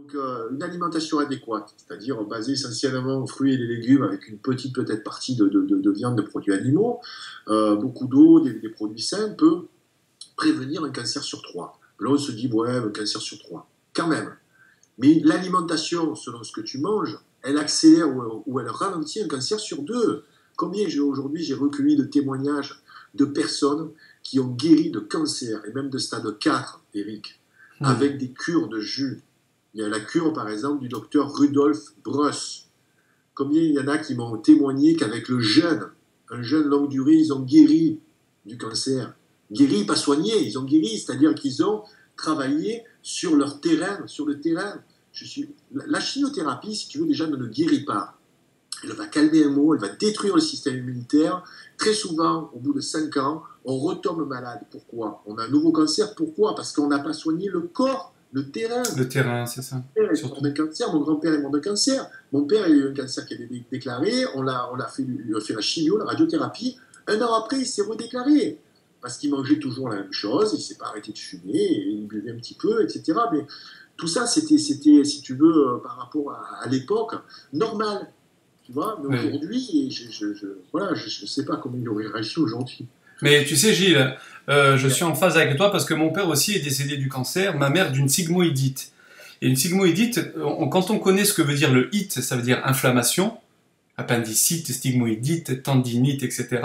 Donc, une alimentation adéquate, c'est-à-dire basée essentiellement en fruits et les légumes, avec une petite peut-être partie de viande, de produits animaux, beaucoup d'eau, des produits sains, peut prévenir un cancer sur trois. Là, on se dit, ouais, un cancer sur trois. Quand même. Mais l'alimentation, selon ce que tu manges, elle accélère ou elle ralentit un cancer sur deux. Combien aujourd'hui j'ai recueilli de témoignages de personnes qui ont guéri de cancer, et même de stade 4, Eric, avec des cures de jus. Il y a la cure, par exemple, du docteur Rudolf Bruss. Combien il y en a qui m'ont témoigné qu'avec le jeûne, un jeûne longue durée, ils ont guéri du cancer. Guéri, pas soigné, ils ont guéri, c'est-à-dire qu'ils ont travaillé sur leur terrain, sur le terrain. La chimiothérapie, si tu veux, déjà ne guérit pas. Elle va calmer un mot, elle va détruire le système immunitaire. Très souvent, au bout de 5 ans, on retombe malade. Pourquoi? On a un nouveau cancer. Pourquoi? Parce qu'on n'a pas soigné le corps, le terrain. Le terrain, c'est ça. Mon père est mort d'un cancer, mon grand-père est mort d'un cancer. Mon père a eu un cancer qui avait déclaré, on a fait la chimio, la radiothérapie. 1 an après, il s'est redéclaré. Parce qu'il mangeait toujours la même chose, il ne s'est pas arrêté de fumer, il buvait un petit peu, etc. Mais tout ça, c'était si tu veux, par rapport à l'époque, normal. Tu vois, mais aujourd'hui, je ne sais pas comment il aurait réagi aujourd'hui. Mais tu sais, Gilles, je suis en phase avec toi parce que mon père aussi est décédé du cancer, ma mère d'une sigmoïdite. Et une sigmoïdite, quand on connaît ce que veut dire le it, ça veut dire inflammation, appendicite, stigmoïdite, tendinite, etc.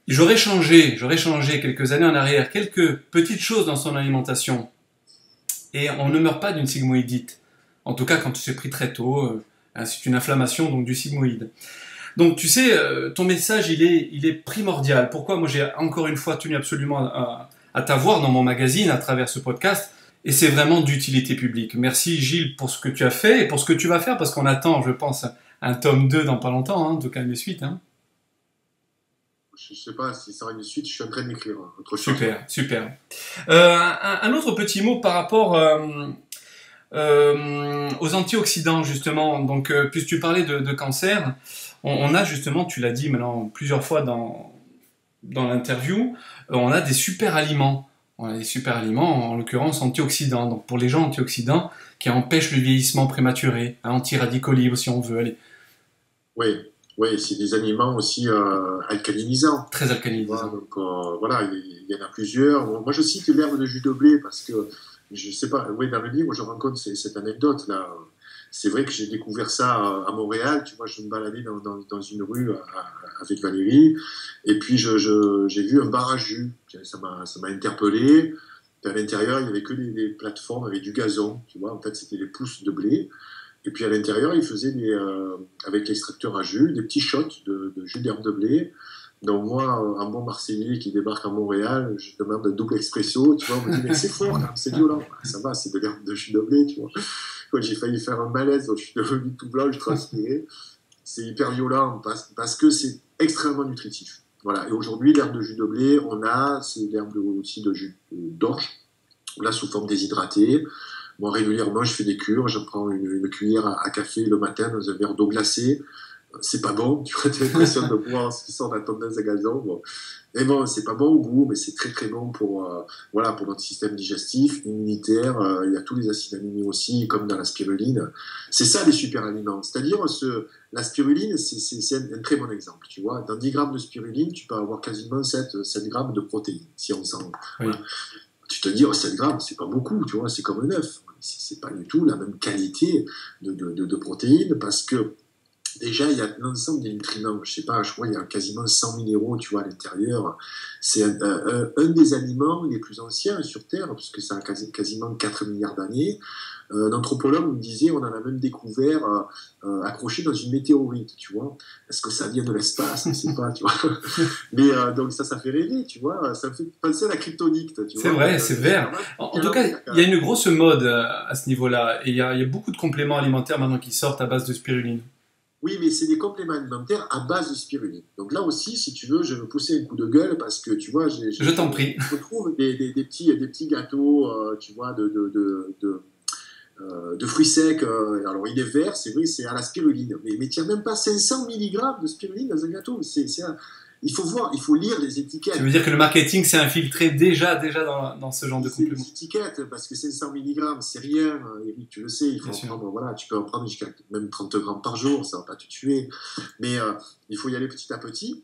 J'aurais changé quelques années en arrière quelques petites choses dans son alimentation. Et on ne meurt pas d'une sigmoïdite. En tout cas, quand c'est pris très tôt, c'est une inflammation donc du sigmoïde. Donc tu sais, ton message il est primordial. Pourquoi moi j'ai encore une fois tenu absolument à t'avoir dans mon magazine à travers ce podcast. Et c'est vraiment d'utilité publique. Merci Gilles pour ce que tu as fait et pour ce que tu vas faire parce qu'on attend, je pense, un tome 2 dans pas longtemps, en tout cas une suite. Je ne sais pas si ça sera une suite, je suis en train d'écrire autre chose. Super, super. Un autre petit mot par rapport aux antioxydants, justement. Donc, puisque tu parlais de cancer, on a justement, tu l'as dit maintenant plusieurs fois dans l'interview, on a des super aliments. On a des super aliments, en l'occurrence antioxydants. Donc, pour les gens, antioxydants qui empêchent le vieillissement prématuré, anti-radicaux libres, si on veut. Allez. Oui, c'est des aliments aussi alcalinisants. Très alcalinisants. Donc voilà, il y en a plusieurs. Moi, je cite l'herbe de jus de blé parce que, je sais pas, oui, dans le livre, je raconte cette anecdote-là. C'est vrai que j'ai découvert ça à Montréal. Tu vois, je me baladais dans une rue avec Valérie. Et puis, j'ai vu un bar à jus. Ça m'a interpellé. Et à l'intérieur, il n'y avait que des plateformes avec du gazon. Tu vois, en fait, c'était des pousses de blé. Et puis à l'intérieur, ils faisaient avec l'extracteur à jus, des petits shots de jus d'herbe de blé. Donc moi, un bon Marseillais qui débarque à Montréal, je demande un double expresso, tu vois, on me dit mais c'est fort, là, c'est violent. Ça va, c'est de l'herbe de jus de blé, tu vois. Quand j'ai failli faire un malaise, donc je suis devenu tout blanc, je transpirais. C'est hyper violent parce que c'est extrêmement nutritif. Voilà. Et aujourd'hui, l'herbe de jus de blé, c'est l'herbe aussi de jus d'orge, là sous forme déshydratée. Moi, régulièrement, je fais des cures, je prends une cuillère à café le matin dans un verre d'eau glacée. C'est pas bon, tu vois, tu as l'impression de boire ce qui sort d'un tonneuse à gazon. Bon. Mais bon, c'est pas bon au goût, mais c'est très très bon pour notre système digestif, immunitaire. Il y a tous les acides aminés aussi, comme dans la spiruline. C'est ça les super aliments. C'est-à-dire, la spiruline, c'est un très bon exemple. Tu vois, dans 10 grammes de spiruline, tu peux avoir quasiment 7 grammes de protéines, si on s'en. Voilà. Tu te dis, 7 grammes, c'est pas beaucoup, tu vois, c'est comme un œuf. C'est pas du tout la même qualité de protéines parce que déjà, il y a l'ensemble des nutriments. Je sais pas, je crois qu'il y a quasiment 100 minéraux, tu vois, à l'intérieur. C'est un des aliments les plus anciens sur Terre, puisque ça a quasiment 4 milliards d'années. Un anthropologue me disait, on en a même découvert accroché dans une météorite, tu vois. Est-ce que ça vient de l'espace? On ne sait pas, tu vois. Mais donc ça fait rêver, tu vois. Ça me fait penser à la kryptonite, tu vois. C'est vrai, c'est vrai. En tout cas, il y a une grosse mode à ce niveau-là. Et il y a beaucoup de compléments alimentaires maintenant qui sortent à base de spiruline. Oui, mais c'est des compléments alimentaires à base de spiruline. Donc là aussi, si tu veux, je vais pousser un coup de gueule parce que, tu vois, je t'en prie. Je trouve des petits gâteaux, tu vois, de fruits secs. Alors, il est vert, c'est vrai, c'est à la spiruline. Mais il n'y a même pas 500 mg de spiruline dans un gâteau. il faut voir, il faut lire les étiquettes. Tu veux dire que le marketing s'est infiltré déjà dans ce genre de C'est compléments. les étiquettes, parce que 500 mg, c'est rien, Eric, tu le sais, il faut Bien en sûr. prendre, voilà, tu peux en prendre jusqu'à même 30 grammes par jour, ça va pas te tuer, mais il faut y aller petit à petit,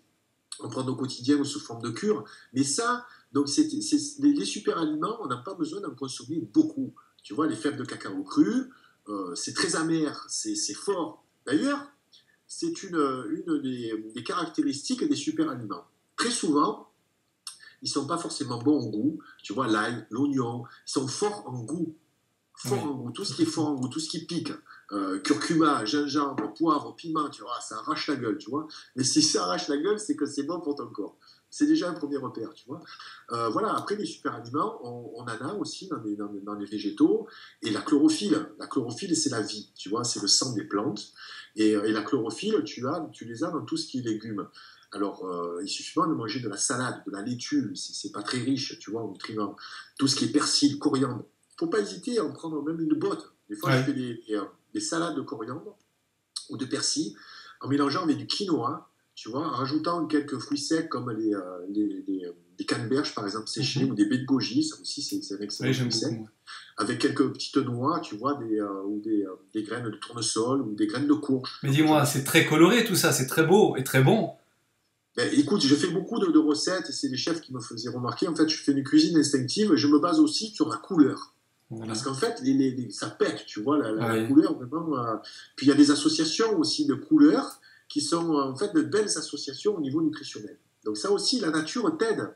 en prendre au quotidien ou sous forme de cure, mais ça, donc les super aliments, on n'a pas besoin d'en consommer beaucoup, tu vois, les fèves de cacao cru, c'est très amer, c'est fort, d'ailleurs, c'est une des caractéristiques des super aliments. Très souvent, ils sont pas forcément bons en goût. Tu vois, l'ail, l'oignon, ils sont forts en goût. Fort en goût. Tout ce qui est fort en goût, tout ce qui pique. Curcuma, gingembre, poivre, piment, tu vois, ça arrache la gueule, tu vois. Mais si ça arrache la gueule, c'est que c'est bon pour ton corps. C'est déjà un premier repère, tu vois. Voilà, après, les super aliments, on en a aussi dans les végétaux. Et la chlorophylle, c'est la vie, tu vois, c'est le sang des plantes. Et la chlorophylle, tu les as dans tout ce qui est légumes. Alors, il suffit pas de manger de la salade, de la laitue, c'est pas très riche, tu vois, en nutriments. Tout ce qui est persil, coriandre, faut pas hésiter à en prendre même une botte. Des fois, je fais des salades de coriandre ou de persil en mélangeant avec du quinoa, tu vois, en rajoutant quelques fruits secs comme des canneberges, par exemple, séchées, ou des baies de goji, ça aussi, c'est un excellent fruit sec. Avec quelques petites noix, tu vois, ou des graines de tournesol ou des graines de courge. Mais dis-moi, c'est très coloré tout ça, c'est très beau et très bon. Ben, écoute, je fais beaucoup de recettes et c'est les chefs qui me faisaient remarquer. En fait, je fais une cuisine instinctive et je me base aussi sur la couleur. Voilà. Parce qu'en fait, ça pète, tu vois, la couleur vraiment. Puis il y a des associations aussi de couleurs qui sont en fait de belles associations au niveau nutritionnel. Donc ça aussi, la nature t'aide.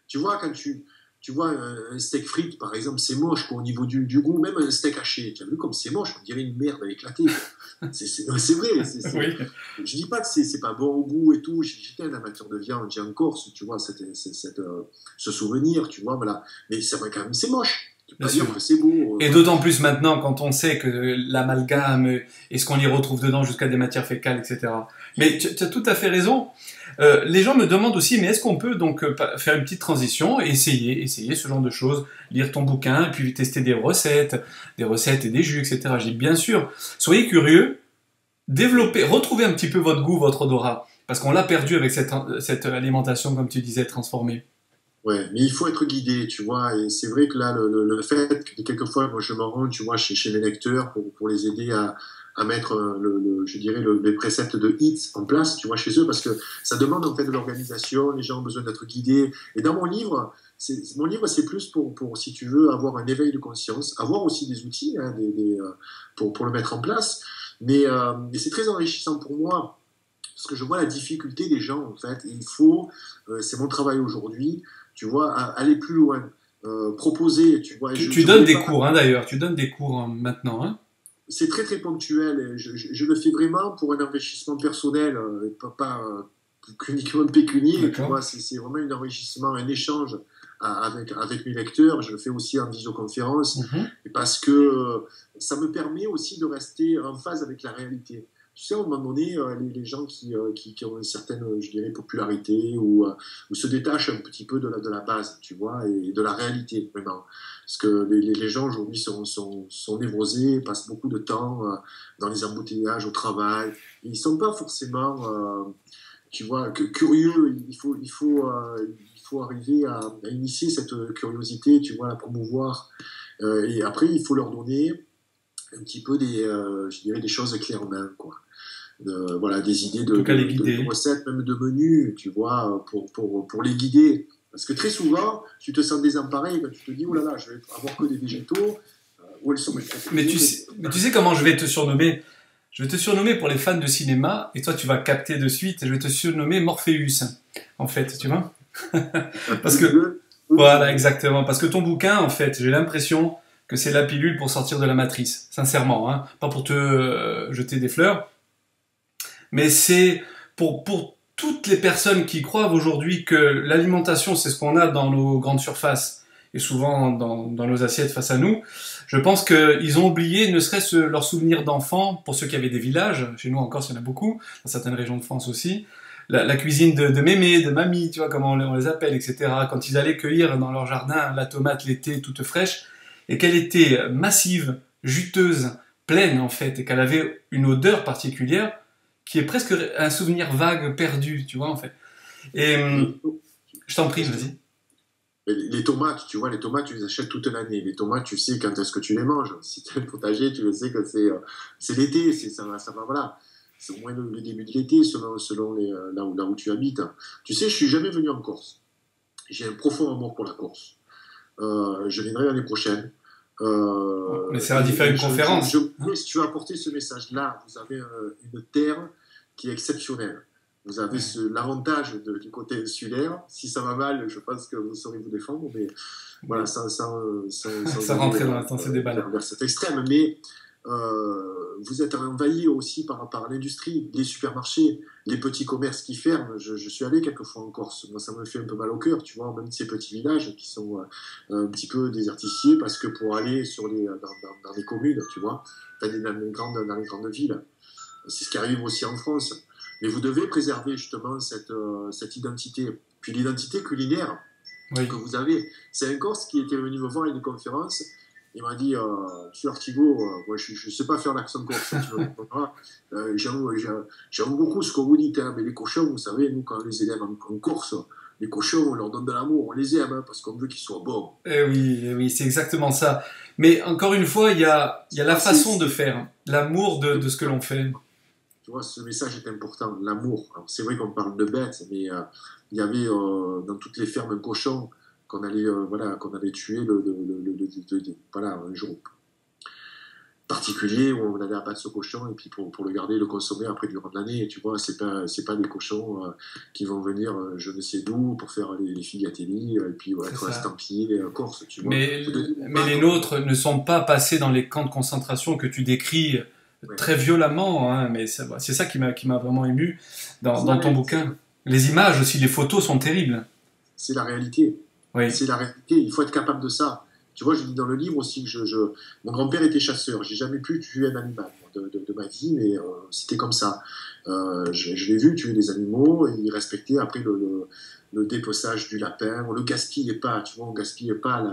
Tu vois, quand tu vois un steak frites, par exemple, c'est moche quoi, au niveau du goût, même un steak haché. Tu as vu comme c'est moche, on dirait une merde éclatée. C'est vrai. Oui. Je dis pas que c'est pas bon au goût et tout. J'étais un amateur de viande, j'ai encore, tu vois, ce souvenir, tu vois, voilà. Mais c'est vrai quand même, c'est moche. Tu peux pas dire que c'est beau. Et d'autant plus maintenant quand on sait que l'amalgame et ce qu'on y retrouve dedans jusqu'à des matières fécales, etc. Mais tu as tout à fait raison. Les gens me demandent aussi, mais est-ce qu'on peut donc faire une petite transition et essayer ce genre de choses, lire ton bouquin, et puis tester des recettes et des jus, etc. J'ai dit, bien sûr, soyez curieux, retrouvez un petit peu votre goût, votre odorat, parce qu'on l'a perdu avec cette alimentation, comme tu disais, transformée. Ouais, mais il faut être guidé, tu vois, et c'est vrai que là, le fait que quelquefois, moi, je me rends, tu vois, chez mes lecteurs pour les aider à mettre, je dirais, les préceptes de HIIT en place, tu vois, chez eux, parce que ça demande en fait de l'organisation, les gens ont besoin d'être guidés. Et dans mon livre, c'est plus pour, si tu veux, avoir un éveil de conscience, avoir aussi des outils hein, pour le mettre en place, mais c'est très enrichissant pour moi, parce que je vois la difficulté des gens, en fait, et il faut, c'est mon travail aujourd'hui, tu vois, aller plus loin, proposer, tu vois. Tu donnes des cours, hein, d'ailleurs, tu donnes des cours maintenant, hein. C'est très très ponctuel. Je le fais vraiment pour un enrichissement personnel, pas uniquement pécunier. Tu vois, c'est vraiment un enrichissement, un échange avec mes lecteurs. Je le fais aussi en visioconférence, parce que ça me permet aussi de rester en phase avec la réalité. Tu sais, à un moment donné, les gens qui ont une certaine, je dirais, popularité ou se détachent un petit peu de la base, tu vois, et de la réalité, vraiment. Parce que les gens aujourd'hui sont névrosés, passent beaucoup de temps dans les embouteillages au travail. Ils ne sont pas forcément, tu vois, curieux. Il faut arriver à initier cette curiosité, tu vois, à promouvoir. Et après, il faut leur donner un petit peu je dirais des choses clés en main, quoi. Voilà, des idées de recettes, même de menus, tu vois, pour les guider. Parce que très souvent, tu te sens désemparé quand tu te dis, oh là là, je vais avoir que des végétaux, où elles sont mais tu sais comment je vais te surnommer? Je vais te surnommer pour les fans de cinéma, et toi tu vas capter de suite, je vais te surnommer Morpheus, en fait, tu vois. Parce que, voilà, exactement, parce que ton bouquin, en fait, j'ai l'impression que c'est la pilule pour sortir de la matrice, sincèrement, hein. Pas pour te jeter des fleurs, mais c'est pour toutes les personnes qui croient aujourd'hui que l'alimentation, c'est ce qu'on a dans nos grandes surfaces, et souvent dans nos assiettes face à nous. Je pense qu'ils ont oublié, ne serait-ce leur souvenir d'enfant, pour ceux qui avaient des villages, chez nous encore, il y en a beaucoup, dans certaines régions de France aussi, la cuisine de mémé, de mamie, tu vois, comment on les appelle, etc. Quand ils allaient cueillir dans leur jardin la tomate l'été toute fraîche, et qu'elle était massive, juteuse, pleine en fait, et qu'elle avait une odeur particulière, qui est presque un souvenir vague, perdu, tu vois, en fait. Et Les, je t'en prie, vas-y. les tomates, tu vois, les tomates, tu les achètes toute l'année. Les tomates, tu sais quand est-ce que tu les manges. Si tu as un potager, tu le sais que c'est l'été, ça va, voilà. C'est au moins le début de l'été, selon là où tu habites. Tu sais, je suis jamais venu en Corse. J'ai un profond amour pour la Corse. Je viendrai l'année prochaine. On essaiera d'y faire une conférence. Si tu veux apporter ce message-là, vous avez une terre qui est exceptionnelle. Vous avez l'avantage du côté insulaire. Si ça va mal, je pense que vous saurez vous défendre, mais voilà, ça rentrait dans ce débat-là. Vers cet extrême. Mais vous êtes envahi aussi par l'industrie, les supermarchés, les petits commerces qui ferment. Je suis allé quelques fois en Corse. Moi, ça me fait un peu mal au cœur, tu vois, même ces petits villages qui sont un petit peu désertifiés parce que pour aller dans les communes, tu vois, dans les grandes villes. C'est ce qui arrive aussi en France. Mais vous devez préserver justement cette identité. Puis l'identité culinaire que vous avez. C'est un Corse qui était venu me voir à une conférence. Il m'a dit, tu Artigo, moi je ne sais pas faire l'accent corse, tu me comprendras. J'aime beaucoup ce que vous dites, hein, mais les cochons, vous savez, nous quand on les élève en Corse, les cochons, on leur donne de l'amour, on les aime, hein, parce qu'on veut qu'ils soient bons. Oui, c'est exactement ça. Mais encore une fois, il y a la façon de faire, l'amour de ce que l'on fait. Tu vois, ce message est important, l'amour. C'est vrai qu'on parle de bêtes, mais il y avait dans toutes les fermes un cochon qu'on allait tuer un jour particulier où on allait abattre ce cochon et puis pour le garder, le consommer après durant l'année. Tu vois, c'est pas des cochons qui vont venir je ne sais d'où pour faire les figatelli et puis être estampillés corse. Tu vois. Mais les nôtres ne sont pas passés dans les camps de concentration que tu décris très violemment, hein, mais c'est ça qui m'a vraiment ému dans ton bouquin. Les images aussi, les photos sont terribles. C'est la réalité. Oui. C'est la réalité, il faut être capable de ça. Tu vois, je dis dans le livre aussi que mon grand-père était chasseur, j'ai jamais pu tuer un animal de ma vie, mais c'était comme ça. Je l'ai vu tuer des animaux, et il respectait après le dépeçage du lapin, on le gaspillait pas, tu vois, on gaspillait pas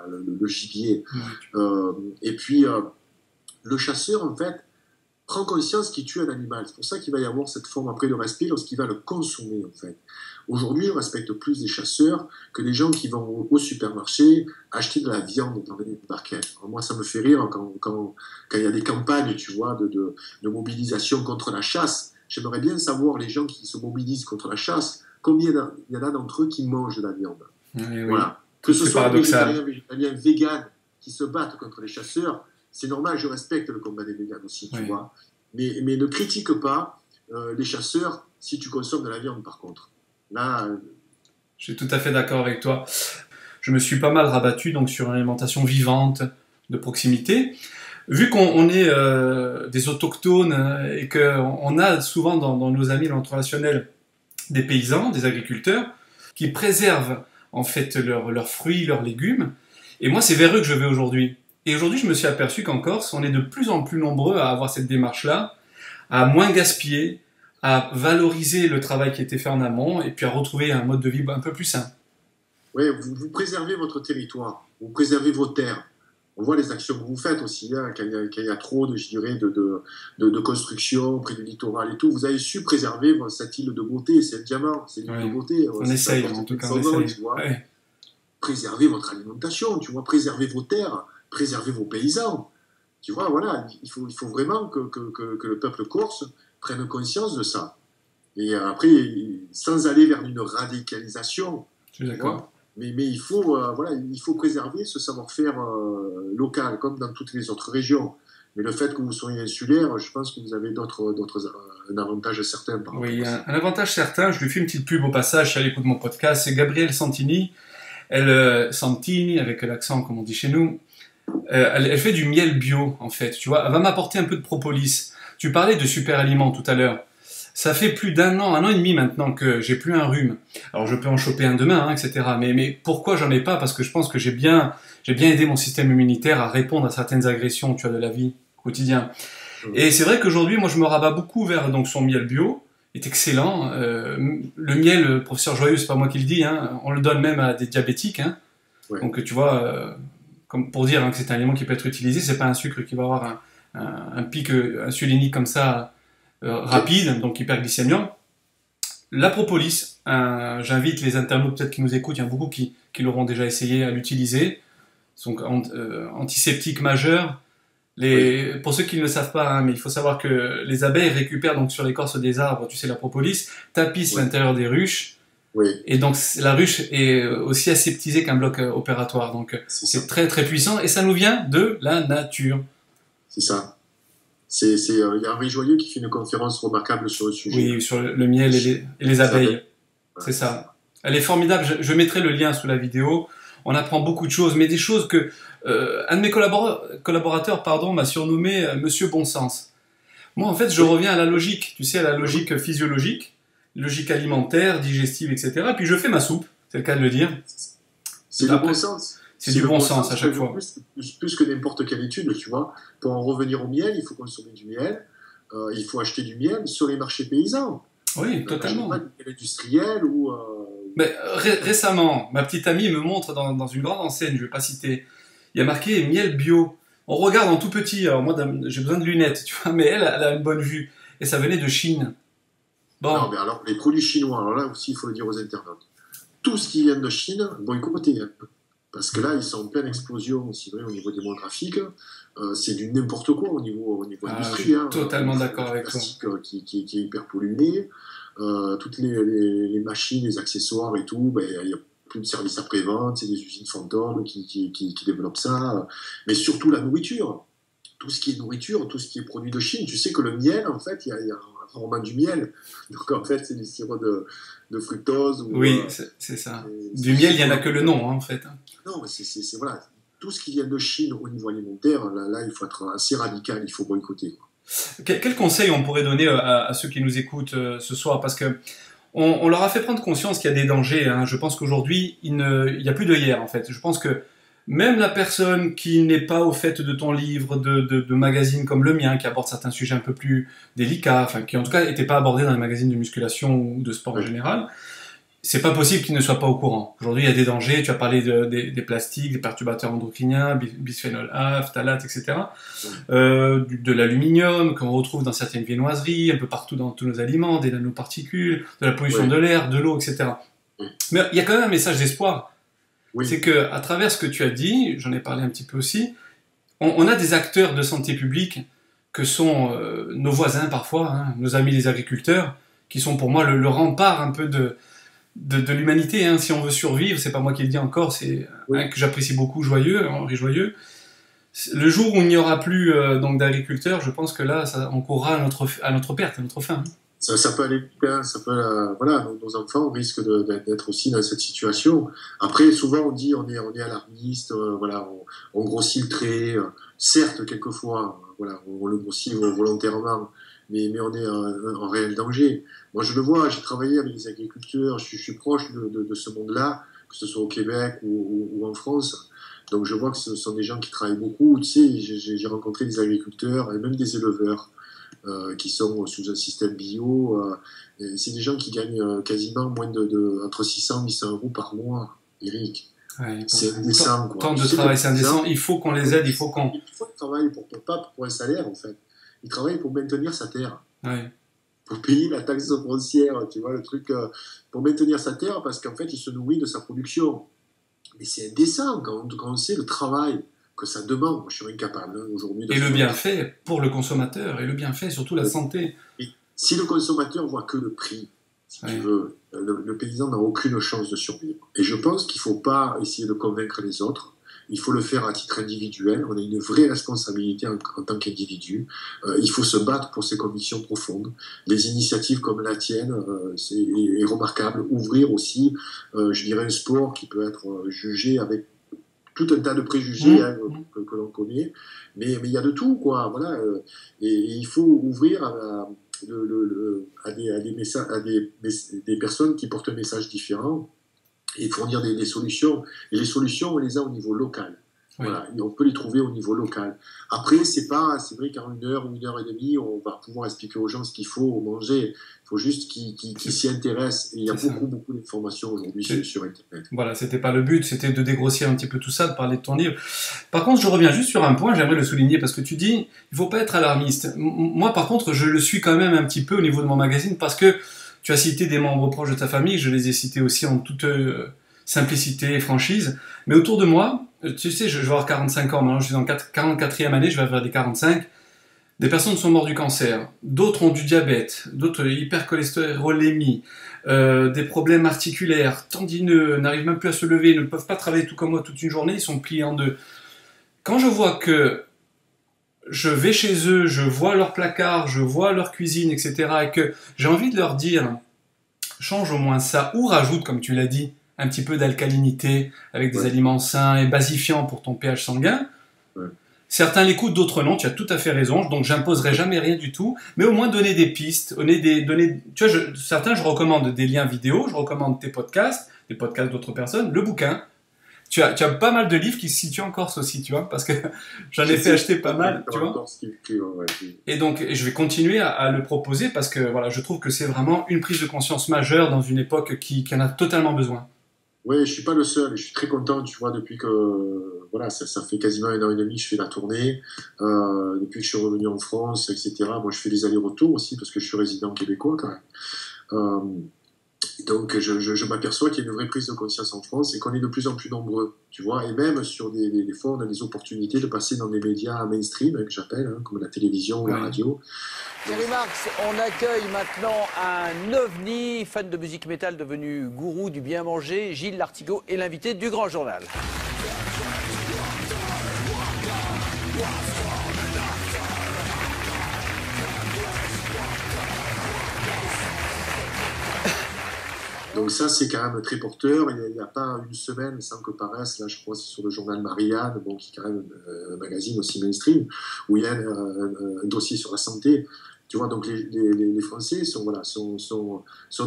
le gibier. Et puis, le chasseur, en fait, prend conscience qu'il tue un animal. C'est pour ça qu'il va y avoir cette forme après de respect lorsqu'il va le consommer, en fait. Aujourd'hui, je respecte plus les chasseurs que les gens qui vont au supermarché acheter de la viande dans les barquettes. Alors moi, ça me fait rire quand il y a des campagnes, tu vois, de mobilisation contre la chasse. J'aimerais bien savoir, les gens qui se mobilisent contre la chasse, combien il y en a d'entre eux qui mangent de la viande. Oui. Voilà. Que ce soit des végétariens, véganes qui se battent contre les chasseurs, c'est normal, je respecte le combat des véganes aussi, tu vois. Mais ne critique pas les chasseurs si tu consommes de la viande, par contre. Là, je suis tout à fait d'accord avec toi. Je me suis pas mal rabattu donc sur une alimentation vivante, de proximité. Vu qu'on est des autochtones et qu'on a souvent dans nos amis, dans notre relationnel, des paysans, des agriculteurs, qui préservent en fait leurs fruits, leurs légumes. Et moi, c'est vers eux que je vais aujourd'hui. Et aujourd'hui, je me suis aperçu qu'en Corse, on est de plus en plus nombreux à avoir cette démarche-là, à moins gaspiller, à valoriser le travail qui a été fait en amont et puis à retrouver un mode de vie un peu plus sain. Oui, vous préservez votre territoire, vous préservez vos terres. On voit les actions que vous faites aussi, hein, quand il y a trop de construction près du littoral et tout. Vous avez su préserver cette île de beauté, c'est un diamant, c'est une île de beauté. On essaye, en tout cas, on essaye. Tu vois. Préservez votre alimentation, tu vois, préservez vos terres, préservez vos paysans. Tu vois, voilà, il faut vraiment que le peuple corse prenne conscience de ça. Et après, sans aller vers une radicalisation, je suis d'accord. Mais il faut préserver ce savoir-faire local, comme dans toutes les autres régions. Mais le fait que vous soyez insulaire, je pense que vous avez un avantage certain. Oui, un avantage certain. Je lui fais une petite pub au passage, si elle écoute mon podcast. C'est Gabrielle Santini. Santini, avec l'accent comme on dit chez nous. Elle fait du miel bio, en fait. Tu vois, elle va m'apporter un peu de propolis. Tu parlais de super aliments tout à l'heure. Ça fait plus d'un an et demi maintenant que j'ai plus un rhume. Alors je peux en choper un demain, hein, etc. Mais pourquoi j'en ai pas? Parce que je pense que j'ai bien aidé mon système immunitaire à répondre à certaines agressions, tu vois, de la vie quotidienne. Et c'est vrai qu'aujourd'hui, moi, je me rabats beaucoup vers donc son miel bio. Il est excellent. Le miel, le professeur Joyeux, c'est pas moi qui le dis, hein, on le donne même à des diabétiques. Hein. Ouais. Donc tu vois, comme pour dire hein, que c'est un aliment qui peut être utilisé, c'est pas un sucre qui va avoir un pic insulinique comme ça rapide, donc hyperglycémiant. La propolis, j'invite les internautes peut-être qui nous écoutent, il y en a beaucoup qui l'auront déjà essayé à l'utiliser. Donc antiseptique majeur. Pour ceux qui ne le savent pas, hein, mais il faut savoir que les abeilles récupèrent donc sur l'écorce des arbres, tu sais, la propolis, tapissent l'intérieur des ruches. Oui. Et donc la ruche est aussi aseptisée qu'un bloc opératoire. Donc c'est très très puissant et ça nous vient de la nature. C'est ça. Il y a Henri Joyeux qui fait une conférence remarquable sur le sujet. Oui, sur le miel et les abeilles. C'est ça. Elle est formidable. Je mettrai le lien sous la vidéo. On apprend beaucoup de choses, mais des choses que un de mes collaborateurs m'a surnommé Monsieur Bon Sens. Moi, en fait, je reviens à la logique, tu sais, à la logique physiologique, logique alimentaire, digestive, etc. Puis je fais ma soupe, c'est le cas de le dire. C'est du bon sens. C'est du bon sens à chaque fois. Plus que n'importe quelle étude, tu vois. Pour en revenir au miel, il faut consommer du miel. Il faut acheter du miel sur les marchés paysans. Oui, totalement. Pas du miel industriel ou... Mais, récemment, ma petite amie me montre dans une grande enseigne, je ne vais pas citer, il y a marqué miel bio. On regarde en tout petit, alors moi j'ai besoin de lunettes, tu vois, mais elle a une bonne vue. Et ça venait de Chine. Bon. Non, mais alors les produits chinois, alors là aussi il faut le dire aux internautes. Tout ce qui vient de Chine, boycotté. Parce que là, ils sont en pleine explosion aussi au niveau démographique. C'est du n'importe quoi au niveau industrie. Je suis totalement d'accord avec toi. Qui est hyper pollué. Toutes les machines, les accessoires et tout, il n'y a plus de services après-vente, c'est des usines fantômes qui développent ça. Mais surtout la nourriture. Tout ce qui est nourriture, tout ce qui est produit de Chine. Tu sais que le miel, en fait, il y a rarement du miel. Donc en fait, c'est du sirop de fructose. Oui, c'est ça. Du miel, il n'y en a que le nom, hein, en fait. Non, mais c'est voilà. Tout ce qui vient de Chine au niveau alimentaire, là il faut être assez radical, il faut boycotter. Quel conseil on pourrait donner à ceux qui nous écoutent ce soir? Parce que on leur a fait prendre conscience qu'il y a des dangers. Hein. Je pense qu'aujourd'hui, il n'y a plus de hier, en fait. Je pense que même la personne qui n'est pas au fait de ton livre, de magazines comme le mien, qui aborde certains sujets un peu plus délicats, enfin, qui en tout cas n'étaient pas abordés dans les magazines de musculation ou de sport en général, c'est pas possible qu'il ne soit pas au courant. Aujourd'hui, il y a des dangers. Tu as parlé des plastiques, des perturbateurs endocriniens, bisphénol A, phtalate, etc. De l'aluminium qu'on retrouve dans certaines viennoiseries, un peu partout dans tous nos aliments, des nanoparticules, de la pollution de l'air, de l'eau, etc. Mais il y a quand même un message d'espoir. C'est que à travers ce que tu as dit, j'en ai parlé un petit peu aussi, on a des acteurs de santé publique que sont nos voisins parfois, hein, nos amis les agriculteurs, qui sont pour moi le rempart un peu de l'humanité, hein. Si on veut survivre, c'est pas moi qui le dis encore, c'est un que j'apprécie beaucoup, Henri Joyeux. Le jour où il n'y aura plus donc d'agriculteurs, je pense que là, on courra à notre perte, à notre fin. Ça peut aller bien, voilà, nos enfants risquent d'être aussi dans cette situation. Après, souvent on dit on est alarmiste, voilà, on grossit le trait. Certes, quelquefois, voilà, on le grossit volontairement, mais on est en réel danger. Moi, je le vois, j'ai travaillé avec des agriculteurs, je suis proche de ce monde-là, que ce soit au Québec ou en France. Donc, je vois que ce sont des gens qui travaillent beaucoup. Tu sais, j'ai rencontré des agriculteurs et même des éleveurs qui sont sous un système bio. C'est des gens qui gagnent quasiment moins entre 600 et 800 euros par mois, Eric. Ouais, c'est indécent, quoi. Tant de travail, c'est indécent. Il faut qu'on les aide, il faut qu'on... Il faut qu'ils travaillent pas pour un salaire, en fait. Ils travaillent pour maintenir sa terre. Ouais. Pour payer la taxe foncière, tu vois, le truc, pour maintenir sa terre, parce qu'en fait, il se nourrit de sa production. Mais c'est indécent quand on sait le travail que ça demande. Moi, je suis incapable aujourd'hui. Et le bienfait pour le consommateur, et le bienfait, surtout la santé. Et si le consommateur voit que le prix, si tu veux, le paysan n'a aucune chance de survivre. Et je pense qu'il ne faut pas essayer de convaincre les autres. Il faut le faire à titre individuel. On a une vraie responsabilité en tant qu'individu. Il faut se battre pour ses convictions profondes. Les initiatives comme la tienne, est remarquable. Ouvrir aussi, je dirais, un sport qui peut être jugé avec tout un tas de préjugés que l'on connaît. Mais il y a de tout, quoi. Voilà. Et il faut ouvrir à des personnes qui portent un message différent et fournir des solutions. Et les solutions, on les a au niveau local. Oui. Voilà, et on peut les trouver au niveau local. Après, c'est vrai qu'en 1 heure ou 1 heure et demie, on va pouvoir expliquer aux gens ce qu'il faut manger. Il faut juste qu'ils s'y intéressent. Et il y a beaucoup d'informations aujourd'hui sur Internet. Voilà, c'était pas le but, c'était de dégrossir un petit peu tout ça, de parler de ton livre. Par contre, je reviens juste sur un point, j'aimerais le souligner, parce que tu dis, il faut pas être alarmiste. Moi, par contre, je le suis quand même un petit peu au niveau de mon magazine, parce que Tu as cité des membres proches de ta famille, je les ai cités aussi en toute simplicité et franchise. Mais autour de moi, tu sais, je vais avoir 45 ans, maintenant je suis dans 44e année, je vais avoir des 45. Des personnes sont mortes du cancer, d'autres ont du diabète, d'autres hypercholestérolémie, des problèmes articulaires, tendineux, n'arrivent même plus à se lever, ne peuvent pas travailler tout comme moi toute une journée, ils sont pliés en deux. Quand je vois que je vais chez eux, je vois leur placard, je vois leur cuisine, etc., et que j'ai envie de leur dire, change au moins ça, ou rajoute, comme tu l'as dit, un petit peu d'alcalinité avec des aliments sains et basifiants pour ton pH sanguin. Certains l'écoutent, d'autres non, tu as tout à fait raison, donc j'imposerai jamais rien du tout, mais au moins donner des pistes, tu vois, certains je recommande des liens vidéo, je recommande tes podcasts, des podcasts d'autres personnes, le bouquin. Tu as pas mal de livres qui se situent en Corse aussi, tu vois, parce que j'en ai fait acheter pas mal, tu vois. Et donc, je vais continuer à le proposer parce que voilà, je trouve que c'est vraiment une prise de conscience majeure dans une époque qui en a totalement besoin. Oui, je suis pas le seul, et je suis très content, tu vois, depuis que, voilà, ça fait quasiment 1 an et demi, je fais la tournée, depuis que je suis revenu en France, etc. Moi, je fais des allers-retours aussi, parce que je suis résident québécois, quand même. Donc, je m'aperçois qu'il y a une vraie prise de conscience en France et qu'on est de plus en plus nombreux, tu vois, et même sur des fois, on a des opportunités de passer dans des médias mainstream, que j'appelle, hein, comme la télévision ou la radio. Thierry Marx, on accueille maintenant un ovni, fan de musique métal devenu gourou du bien manger, Gilles Lartigot est l'invité du Grand Journal. Donc ça, c'est quand même très porteur. Il n'y a pas une semaine sans que paraisse, là, je crois, c'est sur le journal Marianne, bon, qui est quand même un magazine aussi mainstream, où il y a un dossier sur la santé. Tu vois, donc les Français sont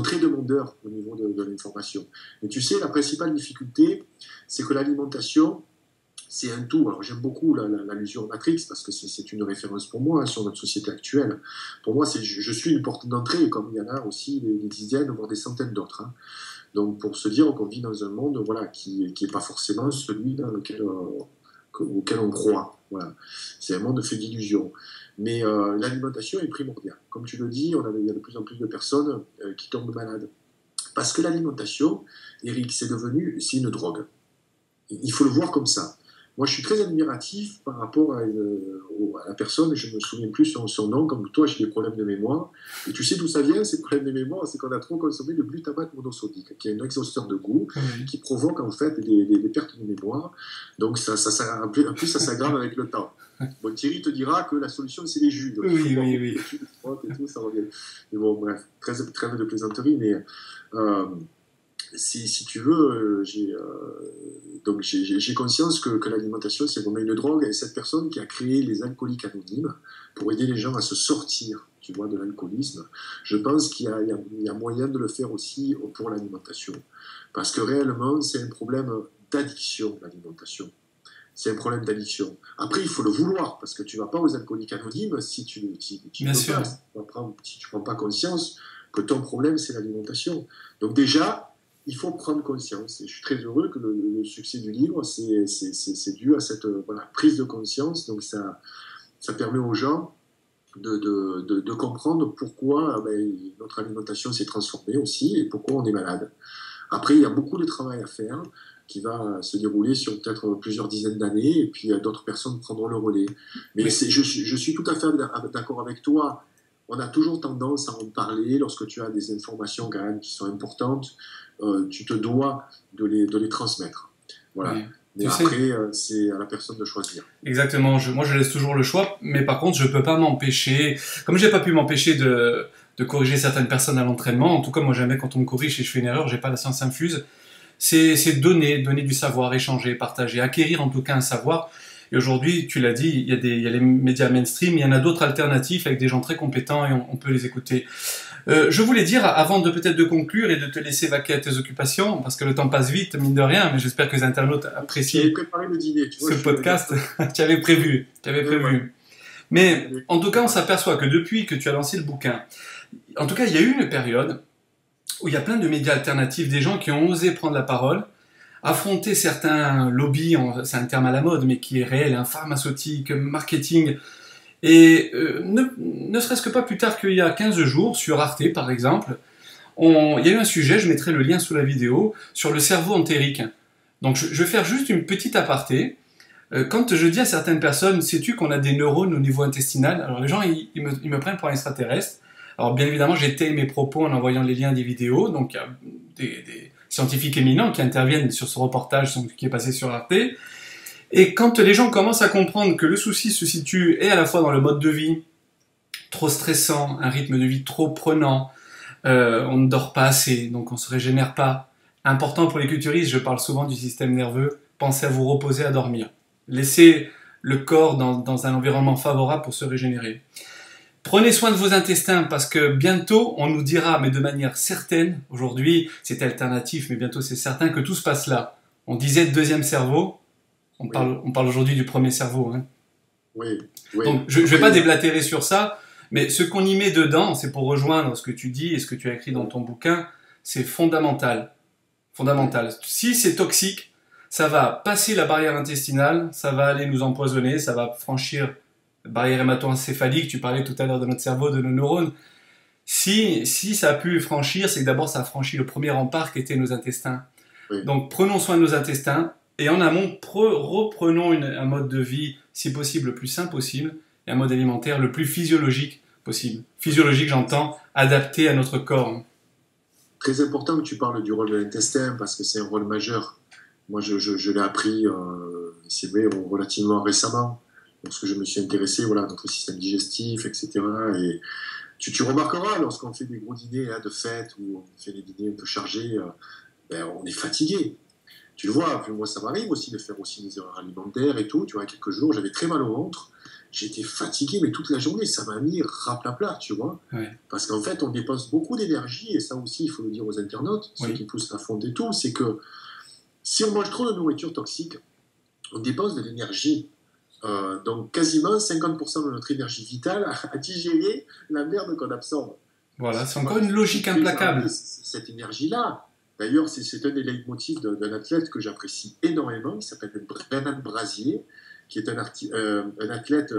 très demandeurs au niveau de l'information. Mais tu sais, la principale difficulté, c'est que l'alimentation, c'est un tout. Alors j'aime beaucoup l'allusion Matrix parce que c'est une référence pour moi, hein, sur notre société actuelle. Pour moi, je suis une porte d'entrée, comme il y en a aussi des dizaines, voire des centaines d'autres. Hein. Donc pour se dire qu'on vit dans un monde, voilà, qui est pas forcément celui dans auquel on croit. Voilà. C'est un monde fait d'illusions. Mais l'alimentation est primordiale. Comme tu le dis, il y a de plus en plus de personnes qui tombent malades. Parce que l'alimentation, Eric, c'est une drogue. Il faut le voir comme ça. Moi, je suis très admiratif par rapport à la personne, je ne me souviens plus son nom, comme toi, j'ai des problèmes de mémoire. Et tu sais d'où ça vient, ces problèmes de mémoire? C'est qu'on a trop consommé de glutamate monosodique, qui est un exhausteur de goût, qui provoque en fait des pertes de mémoire. Donc, en plus, ça s'aggrave avec le temps. Bon, Thierry te dira que la solution, c'est les jus. Donc, oui. Et tout, ça revient. Mais bon, bref, trêve de plaisanterie, mais... Si tu veux, j'ai conscience que l'alimentation, c'est vraiment une drogue. Et cette personne qui a créé les alcooliques anonymes pour aider les gens à se sortir, tu vois, de l'alcoolisme, je pense qu'il y a moyen de le faire aussi pour l'alimentation. Parce que réellement, c'est un problème d'addiction, l'alimentation. C'est un problème d'addiction. Après, il faut le vouloir, parce que tu ne vas pas aux alcooliques anonymes si tu ne prends pas conscience que ton problème, c'est l'alimentation. Donc déjà, il faut prendre conscience. Et je suis très heureux que le succès du livre, c'est dû à cette prise de conscience. Donc ça permet aux gens de comprendre pourquoi notre alimentation s'est transformée aussi et pourquoi on est malade. Après, il y a beaucoup de travail à faire qui va se dérouler sur peut-être plusieurs dizaines d'années et puis d'autres personnes prendront le relais. Mais je suis tout à fait d'accord avec toi. On a toujours tendance à en parler lorsque tu as des informations quand même qui sont importantes. Tu te dois de les transmettre. Voilà. Oui. Mais après, c'est à la personne de choisir. Exactement. Moi, je laisse toujours le choix. Mais par contre, je ne peux pas m'empêcher... Comme je n'ai pas pu m'empêcher de corriger certaines personnes à l'entraînement, en tout cas, moi, jamais quand on me corrige et je fais une erreur, je n'ai pas la science infuse. C'est donner du savoir, échanger, partager, acquérir en tout cas un savoir. Et aujourd'hui, tu l'as dit, il y a les médias mainstream, il y en a d'autres alternatifs avec des gens très compétents et on peut les écouter. Je voulais dire, avant peut-être de conclure et de te laisser vaquer à tes occupations, parce que le temps passe vite, mine de rien, mais j'espère que les internautes apprécient le dîner, tu vois, ce podcast. Tu avais prévu. Mais en tout cas, on s'aperçoit que depuis que tu as lancé le bouquin, en tout cas, il y a eu une période où il y a plein de médias alternatifs, des gens qui ont osé prendre la parole, affronter certains lobbies, c'est un terme à la mode, mais qui est réel, pharmaceutique, marketing. Et ne serait-ce que pas plus tard qu'il y a 15 jours, sur Arte par exemple, il y a eu un sujet, je mettrai le lien sous la vidéo, sur le cerveau entérique. Donc je vais faire juste une petite aparté. Quand je dis à certaines personnes, sais-tu qu'on a des neurones au niveau intestinal? Alors les gens, ils me prennent pour un extraterrestre. Alors bien évidemment, j'étaye mes propos en envoyant les liens des vidéos, donc il y a des scientifiques éminents qui interviennent sur ce reportage qui est passé sur Arte. Et quand les gens commencent à comprendre que le souci se situe et à la fois dans le mode de vie, trop stressant, un rythme de vie trop prenant, on ne dort pas assez, donc on ne se régénère pas. Important pour les culturistes, je parle souvent du système nerveux, pensez à vous reposer, à dormir. Laissez le corps dans un environnement favorable pour se régénérer. Prenez soin de vos intestins parce que bientôt on nous dira, mais de manière certaine, aujourd'hui c'est alternatif, mais bientôt c'est certain que tout se passe là. On disait deuxième cerveau, on parle aujourd'hui du premier cerveau. Hein. Oui. Donc je ne vais pas déblatérer sur ça, mais ce qu'on y met dedans, c'est pour rejoindre ce que tu dis et ce que tu as écrit dans ton bouquin, c'est fondamental. Fondamental. Si c'est toxique, ça va passer la barrière intestinale, ça va aller nous empoisonner, ça va franchir la barrière hémato-encéphalique, tu parlais tout à l'heure de notre cerveau, de nos neurones. Si ça a pu franchir, c'est que d'abord ça a franchi le premier rempart qui était nos intestins. Oui. Donc prenons soin de nos intestins et en amont, reprenons un mode de vie, si possible, le plus sain possible et un mode alimentaire le plus physiologique possible. Physiologique, j'entends, adapté à notre corps. Très important que tu parles du rôle de l'intestin parce que c'est un rôle majeur. Moi, je l'ai appris, c'est vrai, relativement récemment, lorsque je me suis intéressé à notre système digestif, etc. Et tu remarqueras, lorsqu'on fait des gros dîners de fête ou on fait des dîners un peu chargés, on est fatigué. Tu le vois, moi ça m'arrive aussi de faire aussi des erreurs alimentaires et tout. Tu vois, quelques jours, j'avais très mal au ventre. J'étais fatigué, mais toute la journée, ça m'a mis raplapla, tu vois. Oui. Parce qu'en fait, on dépense beaucoup d'énergie, et ça aussi, il faut le dire aux internautes, ceux qui poussent la fonte et tout, c'est que si on mange trop de nourriture toxique, on dépense de l'énergie. Donc quasiment 50% de notre énergie vitale à digérer la merde qu'on absorbe. Voilà, c'est encore une logique implacable. Cette énergie-là, d'ailleurs, c'est un des leitmotifs d'un athlète que j'apprécie énormément, qui s'appelle Brennan Brazier, qui est un athlète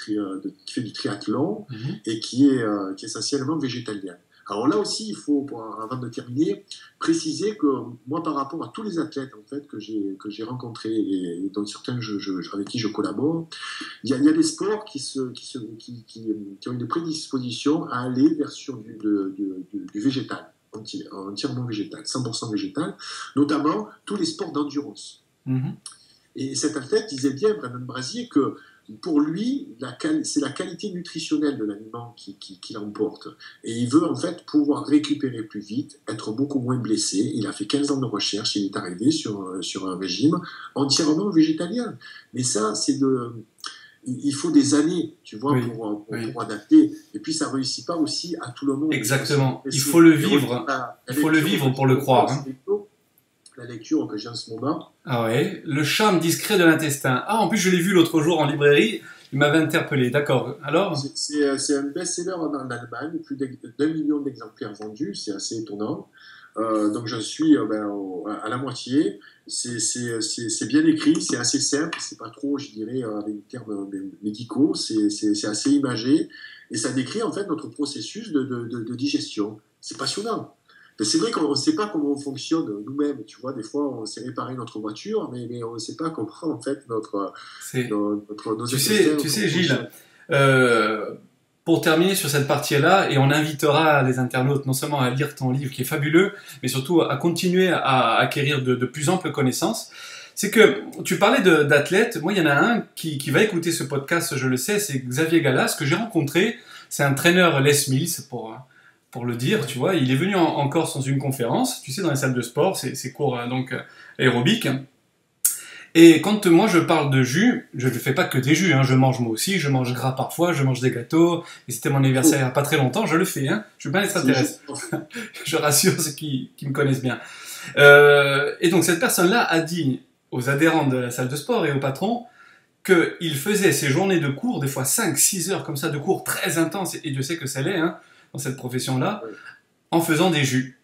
qui fait du triathlon et qui est essentiellement végétalien. Alors là aussi, il faut, avant de terminer, préciser que moi, par rapport à tous les athlètes en fait, que j'ai rencontrés et dont certains avec qui je collabore, il y a des sports qui ont une prédisposition à aller vers du végétal, entièrement végétal, 100% végétal, notamment tous les sports d'endurance. Et cet athlète disait bien, Brennan Brazier, que pour lui, c'est la qualité nutritionnelle de l'aliment qui l'emporte. Et il veut en fait pouvoir récupérer plus vite, être beaucoup moins blessé. Il a fait 15 ans de recherche, il est arrivé sur un régime entièrement végétalien. Mais ça, il faut des années, tu vois, pour adapter. Et puis, ça ne réussit pas aussi à tout le monde. Exactement. Il faut le vivre. Il faut le vivre pour le croire. Hein. La lecture que j'ai en ce moment. Ah ouais, Le charme discret de l'intestin. Ah, en plus, je l'ai vu l'autre jour en librairie, il m'avait interpellé, d'accord. Alors c'est un best-seller en Allemagne, plus d'1 million d'exemplaires vendus, c'est assez étonnant. Donc j'en suis à la moitié. C'est bien écrit, c'est assez simple, c'est pas trop, je dirais, avec des termes médicaux, c'est assez imagé, et ça décrit en fait notre processus de digestion. C'est passionnant. C'est vrai qu'on ne sait pas comment on fonctionne nous-mêmes, tu vois, des fois on sait réparer notre voiture, mais on ne sait pas comment en fait nos Tu sais Gilles, pour terminer sur cette partie-là, et on invitera les internautes non seulement à lire ton livre qui est fabuleux, mais surtout à continuer à acquérir de plus amples connaissances, c'est que tu parlais d'athlètes, moi il y en a un qui va écouter ce podcast, je le sais, c'est Xavier Gallas, que j'ai rencontré, c'est un traîneur Les Mills pour le dire, tu vois, il est venu en Corse dans une conférence, tu sais, dans les salles de sport, c'est cours donc aérobique. Et quand moi je parle de jus, je ne fais pas que des jus, hein, je mange moi aussi, je mange gras parfois, je mange des gâteaux, et c'était mon anniversaire il n'y a pas très longtemps, je le fais, hein, je suis pas un extraterrestre. Je rassure ceux qui me connaissent bien. Et donc cette personne-là a dit aux adhérents de la salle de sport et au patron qu'il faisait ses journées de cours, des fois 5-6 heures comme ça, de cours très intenses, et Dieu sait que ça l'est, hein, dans cette profession-là, en faisant des jus.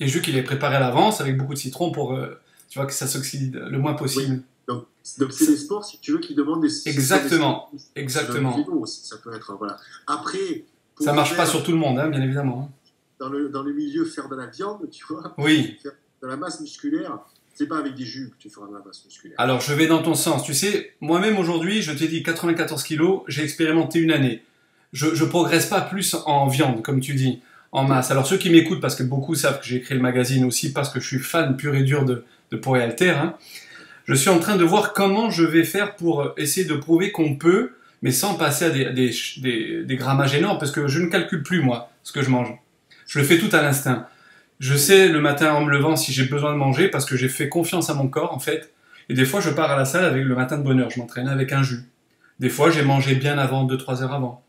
Des jus qu'il avait préparés à l'avance, avec beaucoup de citron pour tu vois, que ça s'oxyde le moins possible. Oui. Donc c'est des sports, si tu veux, qui demandent des... Exactement. Ça peut être, voilà. Après... Ça marche pas sur tout le monde, hein, bien évidemment. dans le milieu faire de la viande, tu vois, Oui. faire de la masse musculaire, c'est pas avec des jus que tu feras de la masse musculaire. Alors, je vais dans ton sens. Tu sais, moi-même aujourd'hui, je t'ai dit 94 kilos, j'ai expérimenté une année. Je progresse pas plus en viande, comme tu dis, en masse. Alors, ceux qui m'écoutent, parce que beaucoup savent que j'ai écrit le magazine aussi, parce que je suis fan pur et dur de poids et haltères, hein, je suis en train de voir comment je vais faire pour essayer de prouver qu'on peut, mais sans passer à des grammages énormes, parce que je ne calcule plus, moi, ce que je mange. Je le fais tout à l'instinct. Je sais le matin en me levant si j'ai besoin de manger, parce que j'ai fait confiance à mon corps, en fait. Et des fois, je pars à la salle avec le matin de bonne heure. Je m'entraîne avec un jus. Des fois, j'ai mangé bien avant, 2-3 heures avant.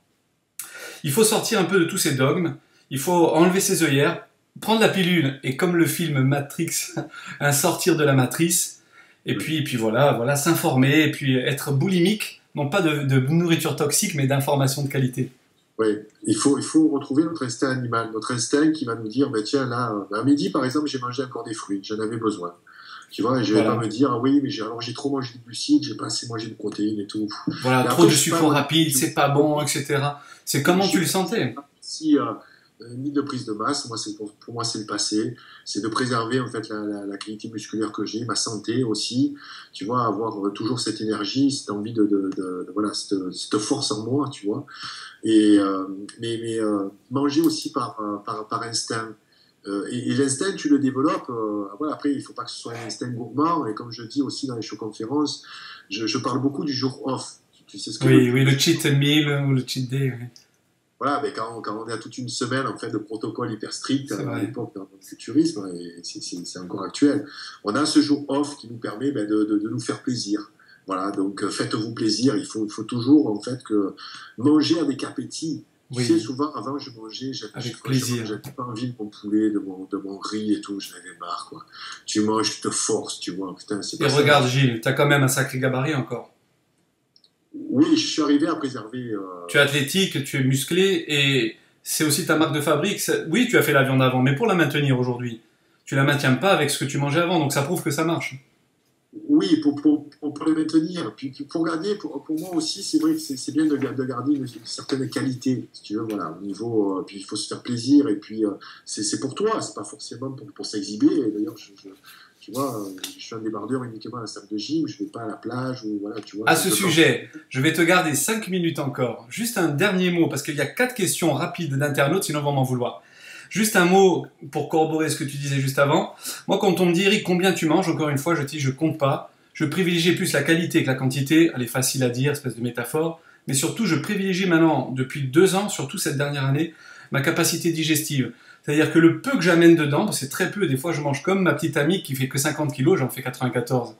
Il faut sortir un peu de tous ces dogmes. Il faut enlever ses œillères, prendre la pilule, et comme le film Matrix, un sortir de la matrice. Et puis voilà, s'informer, et puis être boulimique, non pas de nourriture toxique, mais d'information de qualité. Oui, il faut retrouver notre instinct animal, notre instinct qui va nous dire, ben tiens, là, à midi, par exemple, j'ai mangé encore des fruits, j'en avais besoin. Tu vois, et je vais pas me dire, ah oui, mais j'ai trop mangé de glucides, j'ai pas assez mangé de protéines et tout. Voilà, et trop après, de sucre rapide, c'est pas bon, etc. C'est comment tu le sentais. Si, ni de prise de masse, moi, pour moi, c'est le passé. C'est de préserver, en fait, la qualité musculaire que j'ai, ma santé aussi. Tu vois, avoir toujours cette énergie, cette envie voilà, cette force en moi, tu vois. Et, mais manger aussi par instinct. Et l'instinct, tu le développes. Voilà, après, il ne faut pas que ce soit un instinct gourmand. Et comme je dis aussi dans les show-conférences, je parle beaucoup du jour off. Tu sais ce que oui, le cheat meal ou le cheat day. Oui. Voilà, mais quand on est à toute une semaine en fait, de protocole hyper strict, à l'époque dans le futurisme, et c'est encore actuel, on a ce jour off qui nous permet de nous faire plaisir. Voilà, donc faites-vous plaisir. Il faut toujours en fait manger avec appétit. Tu sais, souvent avant je mangeais, j'avais pas envie de mon poulet, de mon riz et tout, j'en avais marre quoi. Tu manges, tu te forces, tu vois. Putain, c'est pas et ça. Regarde Gilles, tu as quand même un sacré gabarit encore. Oui, je suis arrivé à préserver. Tu es athlétique, tu es musclé et c'est aussi ta marque de fabrique. Oui, tu as fait la viande avant, mais pour la maintenir aujourd'hui, tu la maintiens pas avec ce que tu mangeais avant, donc ça prouve que ça marche. Oui, pour le maintenir. Puis pour garder, pour moi aussi, c'est vrai que c'est bien de garder une certaine qualité, si tu veux, voilà, au niveau. Puis il faut se faire plaisir, et puis c'est pour toi, c'est pas forcément pour s'exhiber. D'ailleurs, tu vois, je suis un débardeur uniquement à la salle de gym, je vais pas à la plage, ou voilà, tu vois. À ce sujet, je vais te garder 5 minutes encore. Juste un dernier mot, parce qu'il y a 4 questions rapides d'internautes, sinon on va m'en vouloir. Juste un mot pour corroborer ce que tu disais juste avant. Moi, quand on me dit, Eric, combien tu manges, encore une fois, je dis, je compte pas. Je privilégie plus la qualité que la quantité. Elle est facile à dire, espèce de métaphore. Mais surtout, je privilégie maintenant, depuis 2 ans, surtout cette dernière année, ma capacité digestive. C'est-à-dire que le peu que j'amène dedans, c'est très peu. Des fois, je mange comme ma petite amie qui fait que 50 kilos, j'en fais 94.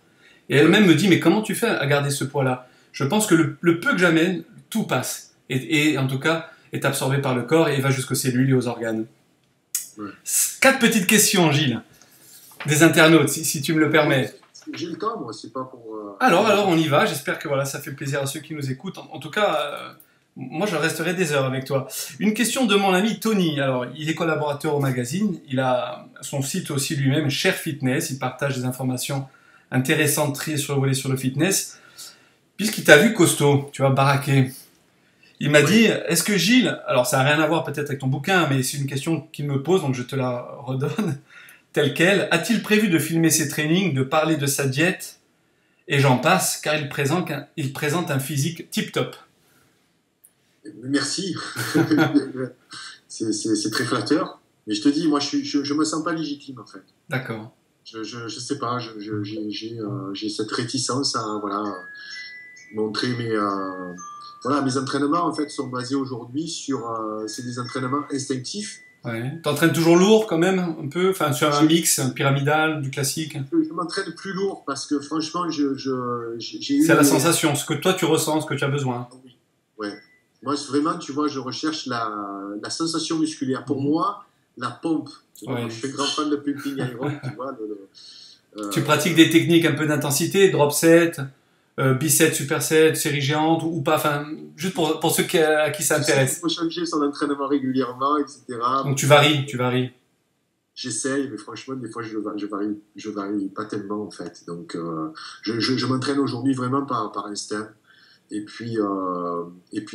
Et elle-même me dit, mais comment tu fais à garder ce poids-là? Je pense que le peu que j'amène, tout passe. Et en tout cas, est absorbé par le corps et va jusqu'aux cellules et aux organes. Ouais. 4 petites questions, Gilles, des internautes, si tu me le permets. J'ai le temps, moi, c'est pas pour... Alors, on y va. J'espère que voilà, ça fait plaisir à ceux qui nous écoutent. En tout cas, moi, je resterai des heures avec toi. Une question de mon ami Tony. Alors, il est collaborateur au magazine. Il a son site aussi lui-même, Cher Fitness. Il partage des informations intéressantes, triées sur le fitness. Puisqu'il t'a vu costaud, tu vois, baraqué. Il m'a dit, est-ce que Gilles, alors ça n'a rien à voir peut-être avec ton bouquin, mais c'est une question qu'il me pose, donc je te la redonne, telle quelle. A-t-il prévu de filmer ses trainings, de parler de sa diète, et j'en passe, car il présente un physique tip-top. Merci. c'est très flatteur. Mais je te dis, moi, je me sens pas légitime, en fait. D'accord. Je sais pas, j'ai cette réticence à montrer mes entraînements en fait sont basés aujourd'hui sur c'est des entraînements instinctifs. Ouais. T'entraînes toujours lourd quand même un peu, enfin sur un mix pyramidal du classique. Je m'entraîne plus lourd parce que franchement j'ai c'est la sensation, ce que toi tu ressens, ce que tu as besoin. Oui. Ouais. Moi vraiment tu vois je recherche la sensation musculaire. Pour moi la pompe. Je suis grand fan de pumping iron, tu vois. Tu pratiques des techniques un peu d'intensité, drop set. Bicep, superset, série géante ou pas, enfin, juste pour ceux à qui ça intéresse. Il faut changer son entraînement régulièrement, etc. Donc tu varies. J'essaye, mais franchement, des fois, je varie pas tellement, en fait. Donc, je m'entraîne aujourd'hui vraiment par instinct. Et puis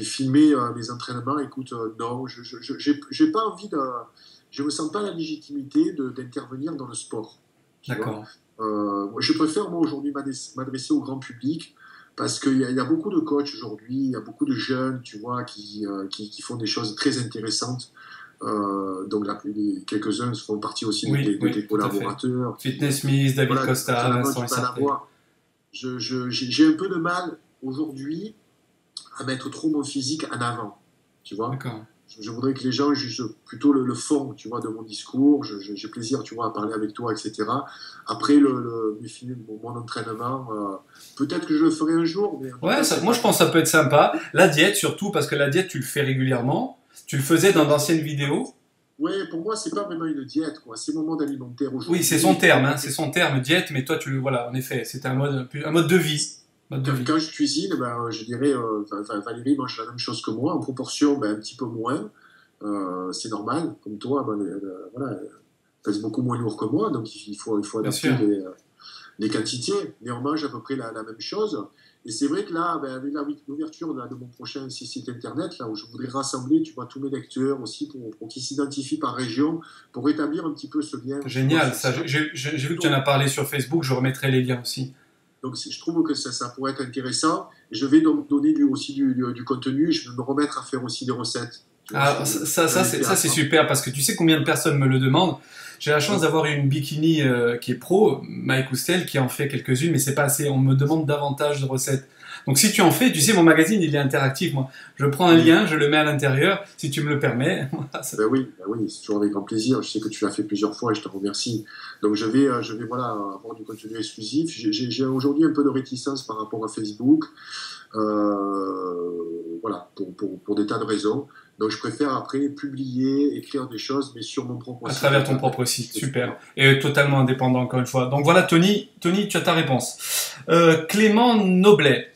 filmer mes entraînements, écoute, non, j'ai pas envie de... je me sens pas la légitimité d'intervenir dans le sport. D'accord. Je préfère, moi, aujourd'hui, m'adresser au grand public parce qu'il y a beaucoup de coachs aujourd'hui, il y a beaucoup de jeunes, tu vois, qui font des choses très intéressantes. Donc, quelques-uns font partie aussi de tes collaborateurs. Fitness Miss, David Voilà, Costa, Vincent Sarté. J'ai un peu de mal aujourd'hui à mettre trop mon physique en avant, tu vois. D'accord. Je voudrais que les gens jugent plutôt le fond, tu vois, de mon discours. J'ai plaisir, tu vois, à parler avec toi, etc. Après, mon entraînement, peut-être que je le ferai un jour. Mais ouais, moi je pense que ça peut être sympa. La diète surtout, parce que la diète, tu le fais régulièrement. Tu le faisais dans d'anciennes vidéos. Ouais, pour moi, c'est pas vraiment une diète, quoi. C'est mon mode alimentaire aujourd'hui. Oui, c'est son terme, hein. C'est son terme, diète, mais toi, voilà, en effet, c'est un mode de vie. Quand je cuisine, je dirais, Valérie mange la même chose que moi, en proportion, un petit peu moins. C'est normal, comme toi, voilà, elle pèse beaucoup moins lourd que moi, donc il faut adapter les quantités. Mais on mange à peu près la même chose. Et c'est vrai que là, avec l'ouverture de mon prochain site internet, là où je voudrais rassembler, tu vois, tous mes lecteurs aussi pour qu'ils s'identifient par région, pour établir un petit peu ce lien. Génial, ça. J'ai vu que tu en as parlé sur Facebook, je remettrai les liens aussi. Donc je trouve que ça pourrait être intéressant. Je vais donc donner aussi du contenu, je vais me remettre à faire aussi des recettes. Ah, ça c'est super, parce que tu sais combien de personnes me le demandent. J'ai la chance d'avoir une bikini qui est pro, Mike Oustel, qui en fait quelques-unes, mais c'est pas assez. On me demande davantage de recettes. Donc si tu en fais, tu sais, mon magazine, il est interactif. Moi, je prends un lien, je le mets à l'intérieur, si tu me le permets. Oui, c'est toujours avec grand plaisir. Je sais que tu l'as fait plusieurs fois et je te remercie. Donc je vais voilà, avoir du contenu exclusif. J'ai aujourd'hui un peu de réticence par rapport à Facebook. Voilà, pour des tas de raisons. Donc je préfère après publier, écrire des choses, mais sur mon propre site. À travers ton propre site, super. Et totalement indépendant, encore une fois. Donc voilà, Tony, tu as ta réponse. Clément Noblet.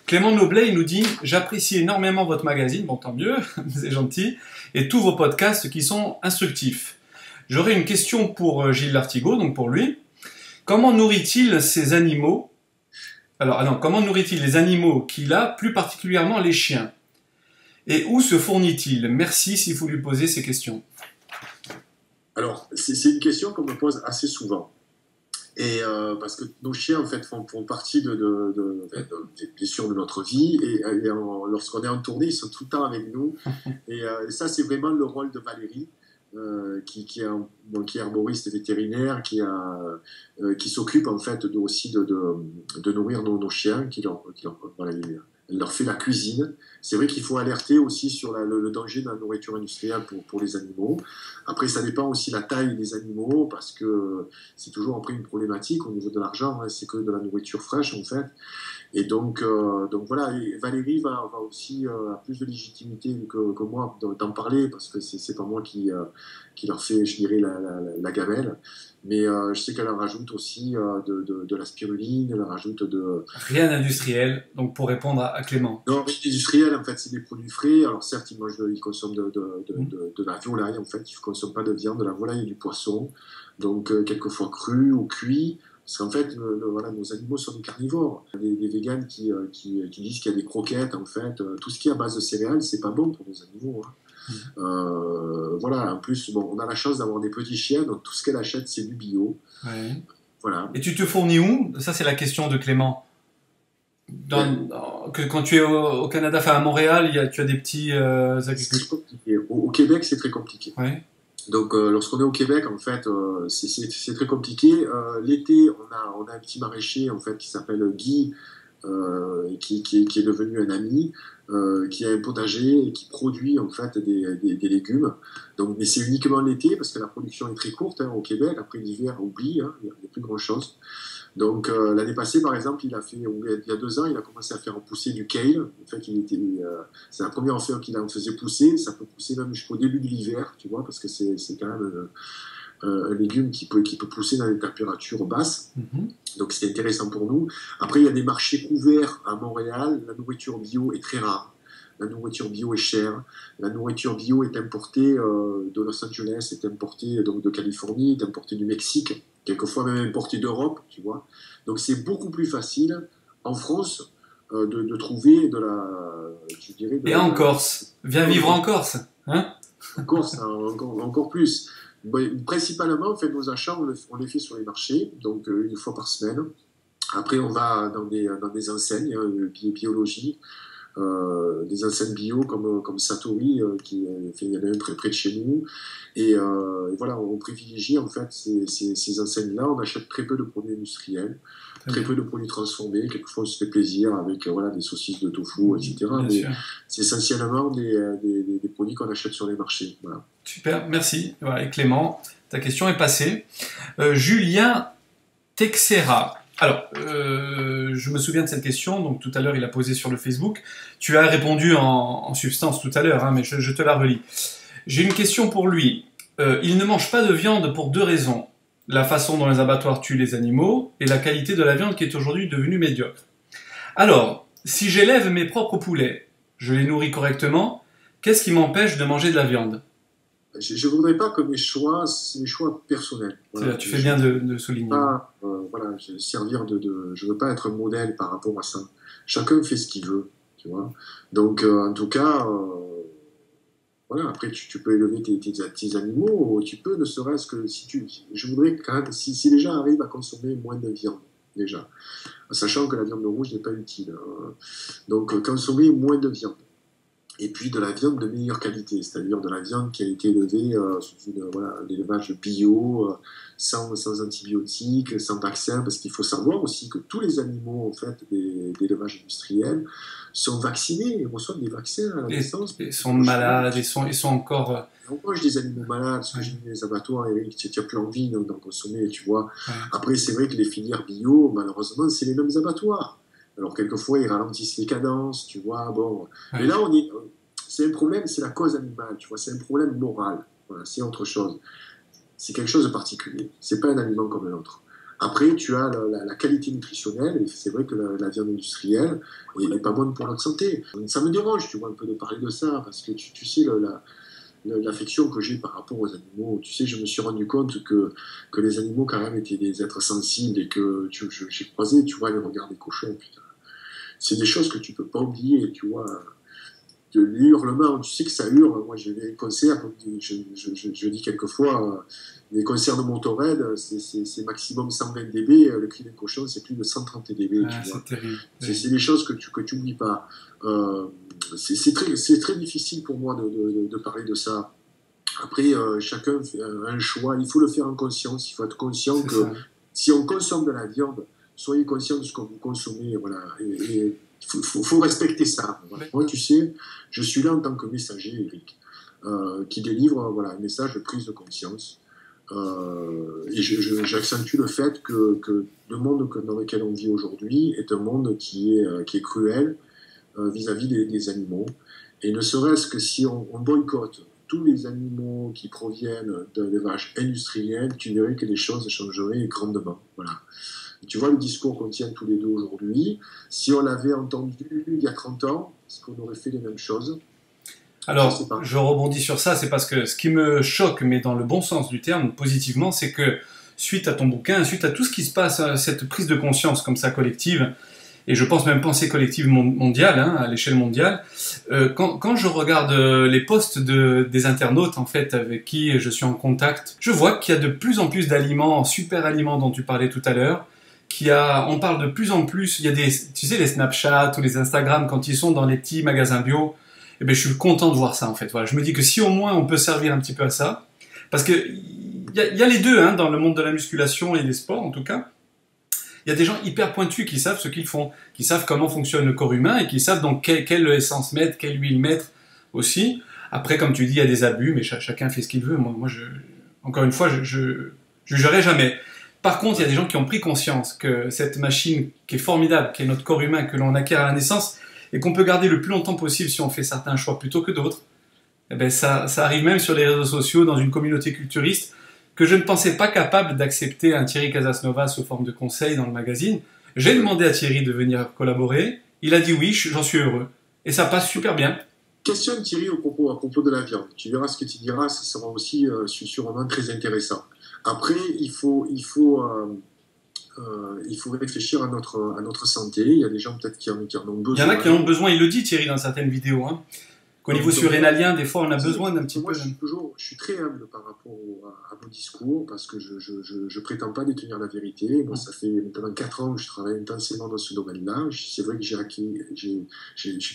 Clément Noblet, il nous dit « J'apprécie énormément votre magazine, bon tant mieux, c'est gentil, et tous vos podcasts qui sont instructifs. J'aurais une question pour Gilles Lartigot, donc pour lui. Comment nourrit-il ces animaux ? Comment nourrit-il les animaux qu'il a, plus particulièrement les chiens ? Et où se fournit-il ? Merci si vous lui posez ces questions. » Alors, c'est une question qu'on me pose assez souvent. Et parce que nos chiens, en fait, font partie bien sûr de notre vie. Et lorsqu'on est en tournée, ils sont tout le temps avec nous. Et ça, c'est vraiment le rôle de Valérie, qui est arboriste et vétérinaire, qui s'occupe en fait aussi de nourrir nos chiens, elle leur fait la cuisine. C'est vrai qu'il faut alerter aussi sur le danger de la nourriture industrielle pour les animaux. Après, ça dépend aussi de la taille des animaux, parce que c'est toujours après une problématique au niveau de l'argent, hein, c'est que de la nourriture fraîche en fait. Et donc voilà, et Valérie va aussi avoir plus de légitimité que moi d'en parler, parce que c'est pas moi qui leur fait, je dirais, la gamelle. Mais je sais qu'elle en rajoute aussi de la spiruline, elle en rajoute de... Rien d'industriel, donc pour répondre à Clément. Non, industriel, en fait, c'est des produits frais. Alors certes, ils consomment de la volaille, en fait, ils ne consomment pas de viande, de la volaille et du poisson, donc quelquefois cru ou cuit. Parce qu'en fait, voilà, nos animaux sont des carnivores. Les véganes qui disent qu'il y a des croquettes, en fait, tout ce qui est à base de céréales, c'est pas bon pour nos animaux. Hein. Voilà, en plus, on a la chance d'avoir des petits chiens, donc tout ce qu'elle achète, c'est du bio. Ouais. Voilà. Et tu te fournis où ? Ça, c'est la question de Clément. Quand tu es au Canada, enfin à Montréal, tu as des petits agriculteurs. Au Québec, c'est très compliqué. Ouais. Donc, lorsqu'on est au Québec, en fait, c'est très compliqué. L'été, on a un petit maraîcher, en fait, qui s'appelle Guy, qui est devenu un ami, qui a un potager et qui produit, en fait, des légumes. Donc, mais c'est uniquement l'été, parce que la production est très courte, hein, au Québec. Après l'hiver, oublie, hein, il n'y a plus grand-chose. Donc, l'année passée, par exemple, il y a 2 ans, il a commencé à faire pousser du kale. En fait, c'est la première fois qu'il en faisait pousser. Ça peut pousser même jusqu'au début de l'hiver, tu vois, parce que c'est quand même un légume qui peut pousser dans des températures basses. Mm-hmm. Donc, c'est intéressant pour nous. Après, il y a des marchés couverts à Montréal. La nourriture bio est très rare. La nourriture bio est chère. La nourriture bio est importée de Los Angeles, est importée donc de Californie, est importée du Mexique, quelquefois même importée d'Europe, tu vois. Donc c'est beaucoup plus facile en France de trouver de la, je dirais... Et en Corse. Viens vivre en Corse, hein ? En Corse, encore plus. Bon, principalement, en fait, nos achats, on les fait sur les marchés, donc une fois par semaine. Après, on va dans des enseignes biologie, des enseignes bio comme Satori, il y en a un très près de chez nous. Et voilà, on privilégie en fait ces enseignes-là. On achète très peu de produits industriels, très peu de produits transformés. Quelquefois, on se fait plaisir avec voilà, des saucisses de tofu, etc. Mais c'est essentiellement des produits qu'on achète sur les marchés. Voilà. Super, merci. Voilà, et Clément, ta question est passée. Julien Texera. Alors, je me souviens de cette question, donc tout à l'heure il a posé sur le Facebook. Tu as répondu en substance tout à l'heure, hein, mais je te la relis. J'ai une question pour lui. Il ne mange pas de viande pour deux raisons. La façon dont les abattoirs tuent les animaux et la qualité de la viande qui est aujourd'hui devenue médiocre. Alors, si j'élève mes propres poulets, je les nourris correctement, qu'est-ce qui m'empêche de manger de la viande ? Je ne voudrais pas que mes choix, c'est des choix personnels. Voilà, tu fais bien de souligner. Voilà, je veux pas être un modèle par rapport à ça. Chacun fait ce qu'il veut, tu vois. Donc, en tout cas, voilà. Après, tu peux élever tes animaux, tu peux, ne serait-ce que je voudrais quand même, si les gens arrivent à consommer moins de viande, déjà, sachant que la viande rouge n'est pas utile. Donc, consommer moins de viande. Et puis de la viande de meilleure qualité, c'est-à-dire de la viande qui a été élevée sous l'élevage bio, sans antibiotiques, sans vaccins, parce qu'il faut savoir aussi que tous les animaux en fait, d'élevage industriel sont vaccinés, ils reçoivent des vaccins à la naissance. Ils sont malades, ils sont encore... On mange des animaux malades, parce que j'ai mis les abattoirs, et tu n'as plus envie d'en consommer, tu vois. Ouais. Après, c'est vrai que les filières bio, malheureusement, c'est les mêmes abattoirs. Alors, quelquefois, ils ralentissent les cadences, tu vois, bon. Ouais. Mais là, c'est un problème, c'est la cause animale, tu vois, c'est un problème moral. Voilà, c'est autre chose. C'est quelque chose de particulier. C'est pas un aliment comme l'autre. Après, tu as la qualité nutritionnelle, et c'est vrai que la viande industrielle n'est pas bonne pour notre santé. Ça me dérange, tu vois, un peu de parler de ça, parce que tu sais, l'affection que j'ai par rapport aux animaux. Tu sais, je me suis rendu compte que les animaux, quand même, étaient des êtres sensibles, et que j'ai croisé, tu vois, le regard des cochons, putain. C'est des choses que tu peux pas oublier, tu vois. Les hurlements, tu sais que ça hurle. Moi, j'ai des concerts, je dis quelquefois, les concerts de Motorhead, c'est maximum 120 dB. Le cri d'un cochon, c'est plus de 130 dB. Ah, c'est terrible. C'est des choses que tu n'oublies pas. C'est très difficile pour moi de parler de ça. Après, chacun fait un choix. Il faut le faire en conscience. Il faut être conscient que si on consomme de la viande, soyez conscient de ce que vous consommez, voilà. Et il faut respecter ça. Voilà. Moi, tu sais, je suis là en tant que messager, Eric, qui délivre un message de prise de conscience. Et j'accentue le fait que le monde dans lequel on vit aujourd'hui est un monde qui est cruel vis-à-vis des animaux. Et ne serait-ce que si on boycotte tous les animaux qui proviennent d'un élevage industriel, tu verrais que les choses changeraient grandement. Voilà. Tu vois le discours qu'on tient tous les deux aujourd'hui, si on l'avait entendu il y a 30 ans, est-ce qu'on aurait fait les mêmes choses? Alors, je rebondis sur ça, c'est parce que ce qui me choque, mais dans le bon sens du terme, positivement, c'est que suite à ton bouquin, suite à tout ce qui se passe, cette prise de conscience comme ça collective, et je pense même pensée collective mondiale, hein, à l'échelle mondiale, quand je regarde les posts des internautes en fait avec qui je suis en contact, je vois qu'il y a de plus en plus d'aliments, super aliments dont tu parlais tout à l'heure, on parle de plus en plus, il y a tu sais, les Snapchat ou les Instagram, quand ils sont dans les petits magasins bio, eh ben, je suis content de voir ça, en fait. Voilà, je me dis que si au moins on peut servir un petit peu à ça, parce que il y a les deux, hein, dans le monde de la musculation et des sports, en tout cas, il y a des gens hyper pointus qui savent ce qu'ils font, qui savent comment fonctionne le corps humain et qui savent donc quelle essence mettre, quelle huile mettre aussi. Après, comme tu dis, il y a des abus, mais chacun fait ce qu'il veut. Moi encore une fois, je jugerai jamais. Par contre, il y a des gens qui ont pris conscience que cette machine qui est formidable, qui est notre corps humain, que l'on acquiert à la naissance, et qu'on peut garder le plus longtemps possible si on fait certains choix plutôt que d'autres, eh ben ça arrive même sur les réseaux sociaux, dans une communauté culturiste, que je ne pensais pas capable d'accepter un Thierry Casasnovas sous forme de conseil dans le magazine. J'ai demandé à Thierry de venir collaborer, il a dit oui, j'en suis heureux. Et ça passe super bien. Question de Thierry à propos de la viande. Tu verras ce que tu diras, ça sera aussi sûrement très intéressant. Après, il faut réfléchir à notre santé. Il y a des gens peut-être qui en ont besoin. Il y en a qui en ont besoin, il le dit Thierry dans certaines vidéos. Hein. qu'au niveau surrénalien, des fois, on a besoin d'un petit peu... Je suis très humble par rapport à mon discours, parce que je prétends pas détenir la vérité. Moi, ça fait maintenant 4 ans que je travaille intensément dans ce domaine-là. C'est vrai que j'ai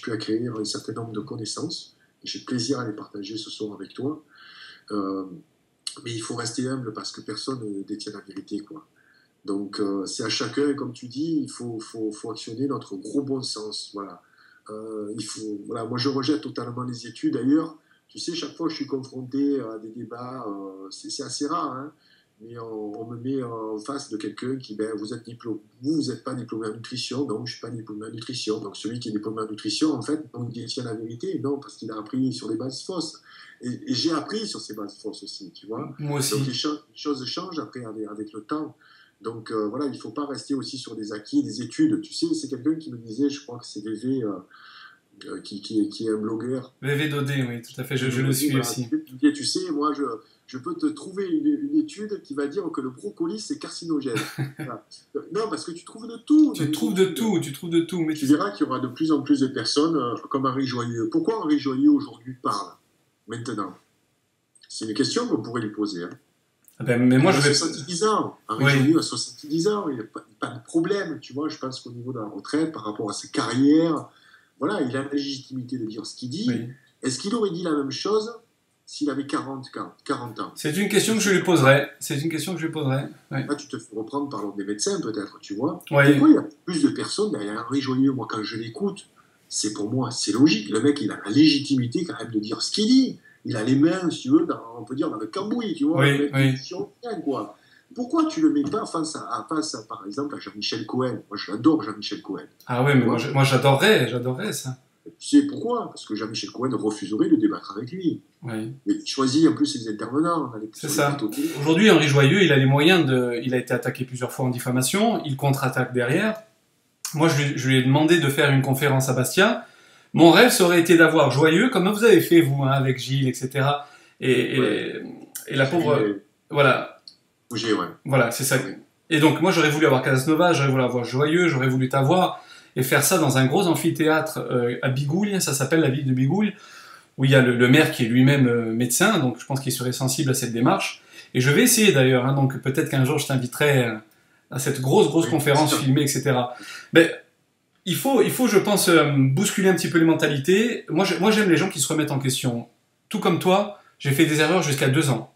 pu acquérir un certain nombre de connaissances, et j'ai plaisir à les partager ce soir avec toi. Mais il faut rester humble, parce que personne ne détient la vérité, quoi. Donc, c'est à chacun, comme tu dis, il faut actionner notre gros bon sens, voilà. Voilà. Moi, je rejette totalement les études. D'ailleurs, tu sais, chaque fois que je suis confronté à des débats, c'est assez rare, hein, mais on me met en face de quelqu'un qui, vous n'êtes pas diplômé en nutrition, donc je ne suis pas diplômé en nutrition. Donc celui qui est diplômé en nutrition, en fait, on détient la vérité, non, parce qu'il a appris sur des bases fausses. Et j'ai appris sur ces bases fausses aussi, tu vois. Moi aussi. Donc les choses changent après avec le temps. Donc voilà, il ne faut pas rester aussi sur des acquis, des études. Tu sais, c'est quelqu'un qui me disait, je crois que c'est VV, qui est un blogueur. VV Dodé, oui, tout à fait, je le suis aussi. Tu sais, moi, je peux te trouver une étude qui va dire que le brocoli, c'est carcinogène. Voilà. Non, parce que tu trouves de tout. Tu trouves de tout. Mais tu verras qu'il y aura de plus en plus de personnes comme Henri Joyeux. Pourquoi Henri Joyeux, aujourd'hui, parle maintenant? C'est une question qu'on pourrait lui poser, hein. Mais moi, je vais... 70 ans. Henri Joyeux a 70 ans. Il n'y a pas de problème, tu vois. Je pense qu'au niveau de la retraite, par rapport à sa carrière, voilà, il a la légitimité de dire ce qu'il dit. Oui. Est-ce qu'il aurait dit la même chose s'il avait 40 ans? C'est une question que je lui poserais. Ouais. Là, tu te fais reprendre par des médecins, peut-être, tu vois. Oui. Pourquoi il y a plus de personnes derrière Henri Joyeux? Moi, quand je l'écoute, pour moi, c'est logique. Le mec, il a la légitimité quand même de dire ce qu'il dit. Il a les mains, si tu veux, on peut dire, dans le cambouis, tu vois. Quoi. Pourquoi tu le mets pas face à, par exemple, à Jean-Michel Cohen? Moi, j'adore Jean-Michel Cohen. Ah ouais, mais moi j'adorerais ça. Tu sais pourquoi? Parce que Jean-Michel Cohen refuserait de débattre avec lui. Oui. Mais il choisit en plus ses intervenants. C'est ça. Aujourd'hui, Henri Joyeux, il a les moyens de... Il a été attaqué plusieurs fois en diffamation, il contre-attaque derrière. Moi, je lui ai demandé de faire une conférence à Bastia. Mon rêve, ça aurait été d'avoir Joyeux, comme vous avez fait, vous, hein, avec Gilles, etc. Et la pauvre... Voilà. Bouger, ouais. Voilà, c'est ça. Et donc, moi, j'aurais voulu avoir Casanova, j'aurais voulu avoir Joyeux, j'aurais voulu t'avoir, et faire ça dans un gros amphithéâtre à Bigouille, ça s'appelle la ville de Bigouille, où il y a le maire qui est lui-même médecin, donc je pense qu'il serait sensible à cette démarche. Et je vais essayer d'ailleurs, hein, donc peut-être qu'un jour je t'inviterai à cette grosse conférence filmée, etc. Mais il faut, je pense, bousculer un petit peu les mentalités. Moi, j'aime les gens qui se remettent en question. Tout comme toi, j'ai fait des erreurs jusqu'à 2 ans.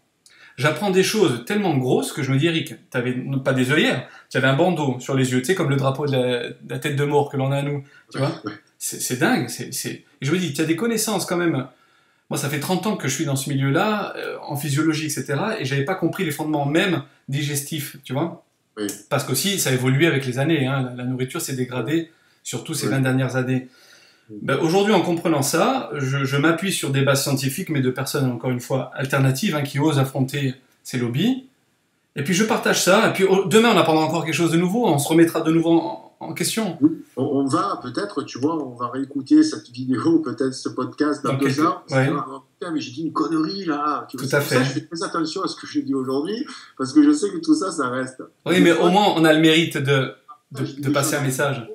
J'apprends des choses tellement grosses que je me dis, Eric, t'avais pas des œillères, tu avais un bandeau sur les yeux, tu sais, comme le drapeau de la tête de mort que l'on a à nous, tu vois. C'est dingue. Et je me dis, tu as des connaissances quand même. Moi, ça fait 30 ans que je suis dans ce milieu-là, en physiologie, etc., et j'avais pas compris les fondements même digestifs, tu vois. Oui. Parce qu'aussi, ça a évolué avec les années, hein. La nourriture s'est dégradée, surtout ces 20 dernières années. Ben, aujourd'hui, en comprenant ça, je m'appuie sur des bases scientifiques, mais de personnes, encore une fois, alternatives, hein, qui osent affronter ces lobbies. Et puis je partage ça, et puis demain, on apprendra encore quelque chose de nouveau, on se remettra de nouveau en question. Oui. On va peut-être, tu vois, on va réécouter cette vidéo, peut-être ce podcast dans 2 ans. Ouais. Putain, mais j'ai dit une connerie là. Tu vois, tout à fait. Ça, je fais très attention à ce que j'ai dit aujourd'hui, parce que je sais que tout ça, ça reste. Oui, mais au moins, on a le mérite de passer un message.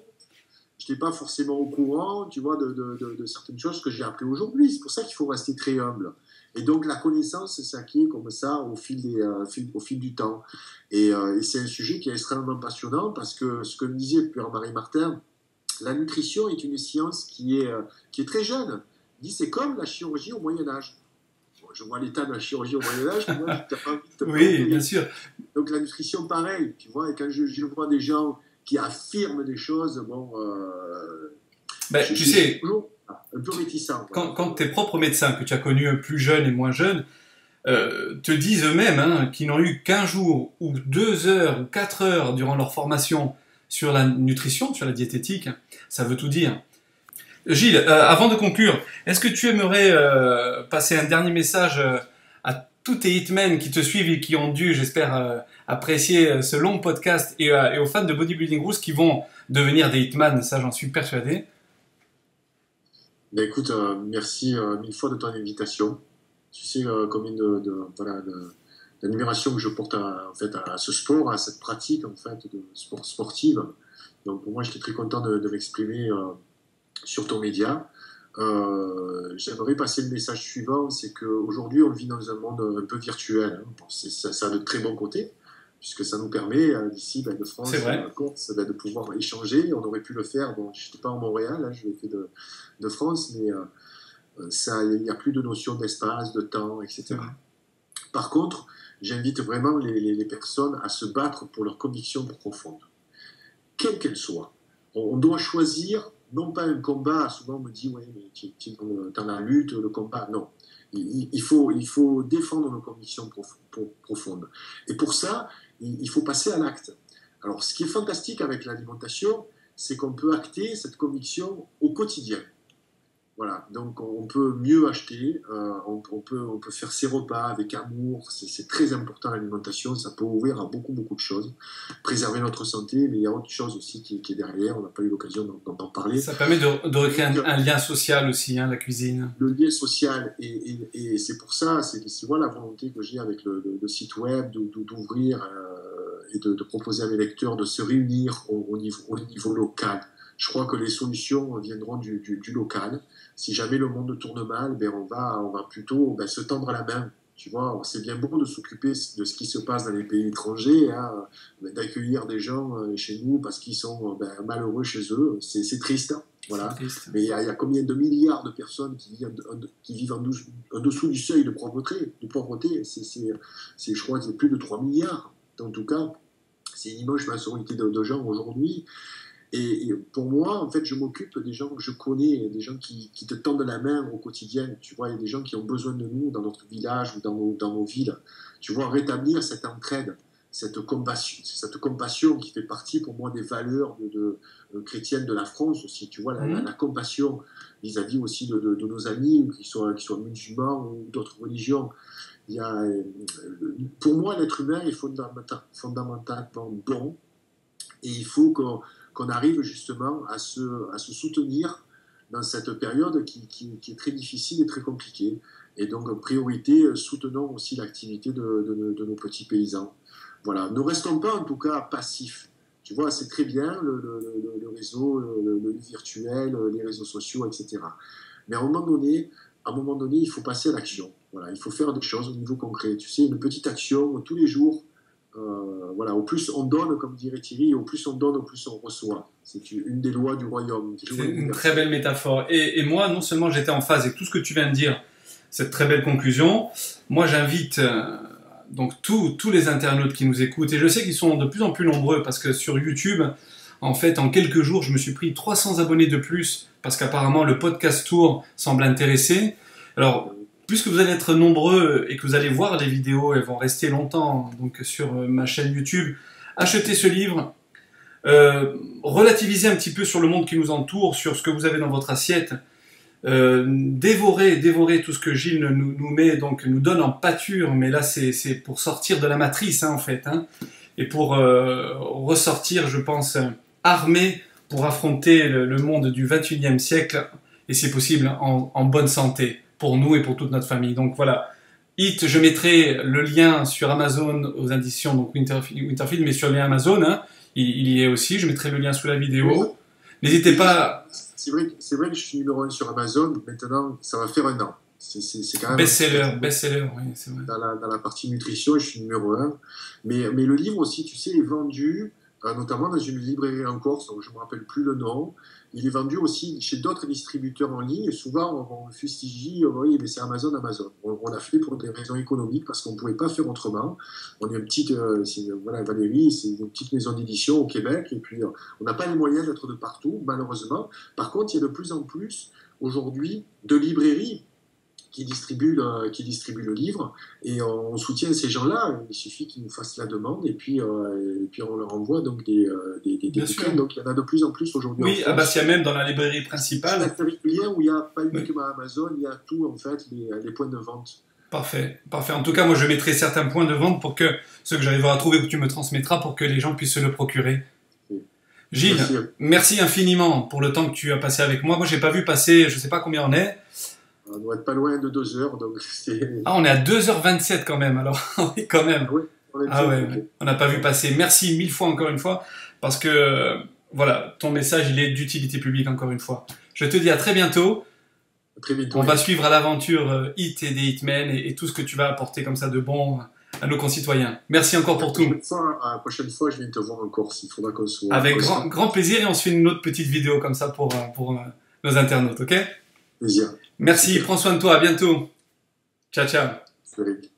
Je n'étais pas forcément au courant, tu vois, de certaines choses que j'ai appris aujourd'hui. C'est pour ça qu'il faut rester très humble. Et donc, la connaissance s'acquiert comme ça au fil du temps. Et c'est un sujet qui est extrêmement passionnant parce que, ce que me disait Pierre-Marie Martin, la nutrition est une science qui est très jeune. Il dit c'est comme la chirurgie au Moyen-Âge. Bon, je vois l'état de la chirurgie au Moyen-Âge, moi, je n'ai pas envie de te Oui, bien sûr. Donc, la nutrition, pareil, tu vois, et quand je vois des gens qui affirment des choses, bon... tu sais... un peu réticent. Quand tes propres médecins, que tu as connus plus jeunes et moins jeunes, te disent eux-mêmes, hein, qu'ils n'ont eu qu'1 jour, ou 2 heures, ou 4 heures durant leur formation sur la nutrition, sur la diététique, ça veut tout dire. Gilles, avant de conclure, est-ce que tu aimerais passer un dernier message à tous tes hitmen qui te suivent et qui ont dû, j'espère, apprécier ce long podcast et aux fans de Bodybuilding Rules qui vont devenir des hitman, ça j'en suis persuadé. Ben écoute, merci 1000 fois de ton invitation. Tu sais combien d'admiration que je porte à ce sport, à cette pratique en fait de sportive. Donc pour moi, j'étais très content de m'exprimer sur ton média. j'aimerais passer le message suivant, c'est qu'aujourd'hui, on vit dans un monde un peu virtuel. Hein. Bon, ça a de très bons côtés, puisque ça nous permet, d'ici, de France à Corse, de pouvoir échanger. On aurait pu le faire, bon, je n'étais pas en Montréal, hein, je l'ai fait de France, mais il n'y a plus de notion d'espace, de temps, etc. Par contre, j'invite vraiment les personnes à se battre pour leurs convictions profondes, quelles qu'elles soient. On doit choisir, non pas un combat, souvent on me dit, ouais, mais tu es dans la lutte, le combat, non. Il faut défendre nos convictions profondes. Et pour ça, il faut passer à l'acte. Alors, ce qui est fantastique avec l'alimentation, c'est qu'on peut acter cette conviction au quotidien. Voilà, donc on peut mieux acheter, on peut faire ses repas avec amour, c'est très important l'alimentation, ça peut ouvrir à beaucoup de choses, préserver notre santé, mais il y a autre chose aussi qui est derrière, on n'a pas eu l'occasion d'en parler. Ça permet de recréer un lien social aussi, hein, la cuisine. Le lien social, et c'est pour ça, c'est la volonté que j'ai avec le site web, d'ouvrir et de proposer à mes lecteurs de se réunir au niveau local. Je crois que les solutions viendront du local. Si jamais le monde tourne mal, on va plutôt se tendre la main. Tu vois, c'est bien beau de s'occuper de ce qui se passe dans les pays étrangers, hein, d'accueillir des gens chez nous parce qu'ils sont malheureux chez eux. C'est triste, hein, voilà. Triste. Mais il y a combien de milliards de personnes qui vivent en dessous du seuil de pauvreté. Je crois que c'est plus de 3 milliards. En tout cas, c'est une immense majorité de gens aujourd'hui. Et pour moi, en fait, je m'occupe des gens que je connais, des gens qui te tendent la main au quotidien. Tu vois, il y a des gens qui ont besoin de nous dans notre village ou dans nos villes. Tu vois, rétablir cette entraide, cette compassion qui fait partie pour moi des valeurs chrétiennes de la France aussi. Tu vois, la compassion vis-à-vis aussi de nos amis, qui soient musulmans ou d'autres religions. Pour moi, l'être humain est fondamentalement bon, et il faut qu'on arrive justement à se soutenir dans cette période qui est très difficile et très compliquée. Et donc, en priorité, soutenons aussi l'activité de nos petits paysans. Voilà. Ne restons pas, en tout cas, passifs. Tu vois, c'est très bien le réseau, le virtuel, les réseaux sociaux, etc. Mais à un moment donné, il faut passer à l'action. Voilà. Il faut faire des choses au niveau concret. Tu sais, une petite action tous les jours. Voilà, au plus on donne, comme dirait Thierry, au plus on donne, au plus on reçoit. C'est une des lois du royaume. C'est une très belle métaphore. Et moi, non seulement j'étais en phase avec tout ce que tu viens de dire, cette très belle conclusion, moi j'invite donc tous les internautes qui nous écoutent, et je sais qu'ils sont de plus en plus nombreux, parce que sur YouTube, en fait, en quelques jours, je me suis pris 300 abonnés de plus, parce qu'apparemment le podcast tour semble intéresser. Alors, puisque vous allez être nombreux et que vous allez voir les vidéos, elles vont rester longtemps donc sur ma chaîne YouTube, achetez ce livre, relativisez un petit peu sur le monde qui nous entoure, sur ce que vous avez dans votre assiette, dévorez tout ce que Gilles nous met, donc nous donne en pâture, mais là c'est pour sortir de la matrice, hein, en fait, hein, et pour ressortir, je pense, armé pour affronter le monde du 21e siècle, et c'est possible en bonne santé, pour nous et pour toute notre famille. Donc voilà, It, je mettrai le lien sur Amazon aux éditions donc Winterfield, mais sur les Amazon, hein, il y est aussi, je mettrai le lien sous la vidéo. N'hésitez pas... C'est vrai que je suis numéro 1 sur Amazon, maintenant ça va faire un an. C'est quand même... Best-seller, oui, c'est vrai. Dans la partie nutrition, je suis numéro 1. Mais le livre aussi, tu sais, est vendu, notamment dans une librairie en Corse, donc je ne me rappelle plus le nom. Il est vendu aussi chez d'autres distributeurs en ligne. Et souvent, on fustige, oui, mais c'est Amazon. On l'a fait pour des raisons économiques, parce qu'on ne pouvait pas faire autrement. On est une petite, voilà, Valérie, c'est une petite maison d'édition au Québec, et puis on n'a pas les moyens d'être de partout, malheureusement. Par contre, il y a de plus en plus, aujourd'hui, de librairies qui distribuent le livre, et on soutient ces gens-là. Il suffit qu'ils nous fassent la demande, et puis on leur envoie donc des bouquins. Donc il y en a de plus en plus aujourd'hui. Oui, à Bastia même, dans la librairie principale. C'est un lien où il n'y a pas uniquement Amazon, il y a tout, en fait, les points de vente. Parfait. En tout cas, moi je mettrai certains points de vente pour que ceux que j'arriverai à trouver, que tu me transmettras, pour que les gens puissent se le procurer. Oui. Gilles, merci infiniment pour le temps que tu as passé avec moi. Moi, j'ai pas vu passer, je ne sais pas combien on est. On doit être pas loin de 2 heures, donc c'est... Ah, on est à 2h27 quand même, alors, quand même. Oui, on n'a pas vu passer. Merci 1000 fois, encore une fois, parce que, voilà, ton message, il est d'utilité publique, encore une fois. Je te dis à très bientôt. À très bientôt. On va suivre l'aventure Hit et des Hitmen et tout ce que tu vas apporter comme ça de bon à nos concitoyens. Merci encore pour tout. La prochaine fois, je viens te voir en Corse. Il faudra qu'on soit... Avec grand plaisir et on se fait une autre petite vidéo comme ça pour nos internautes, ok? Plaisir. Merci, prends soin de toi, à bientôt. Ciao, ciao. Frédéric.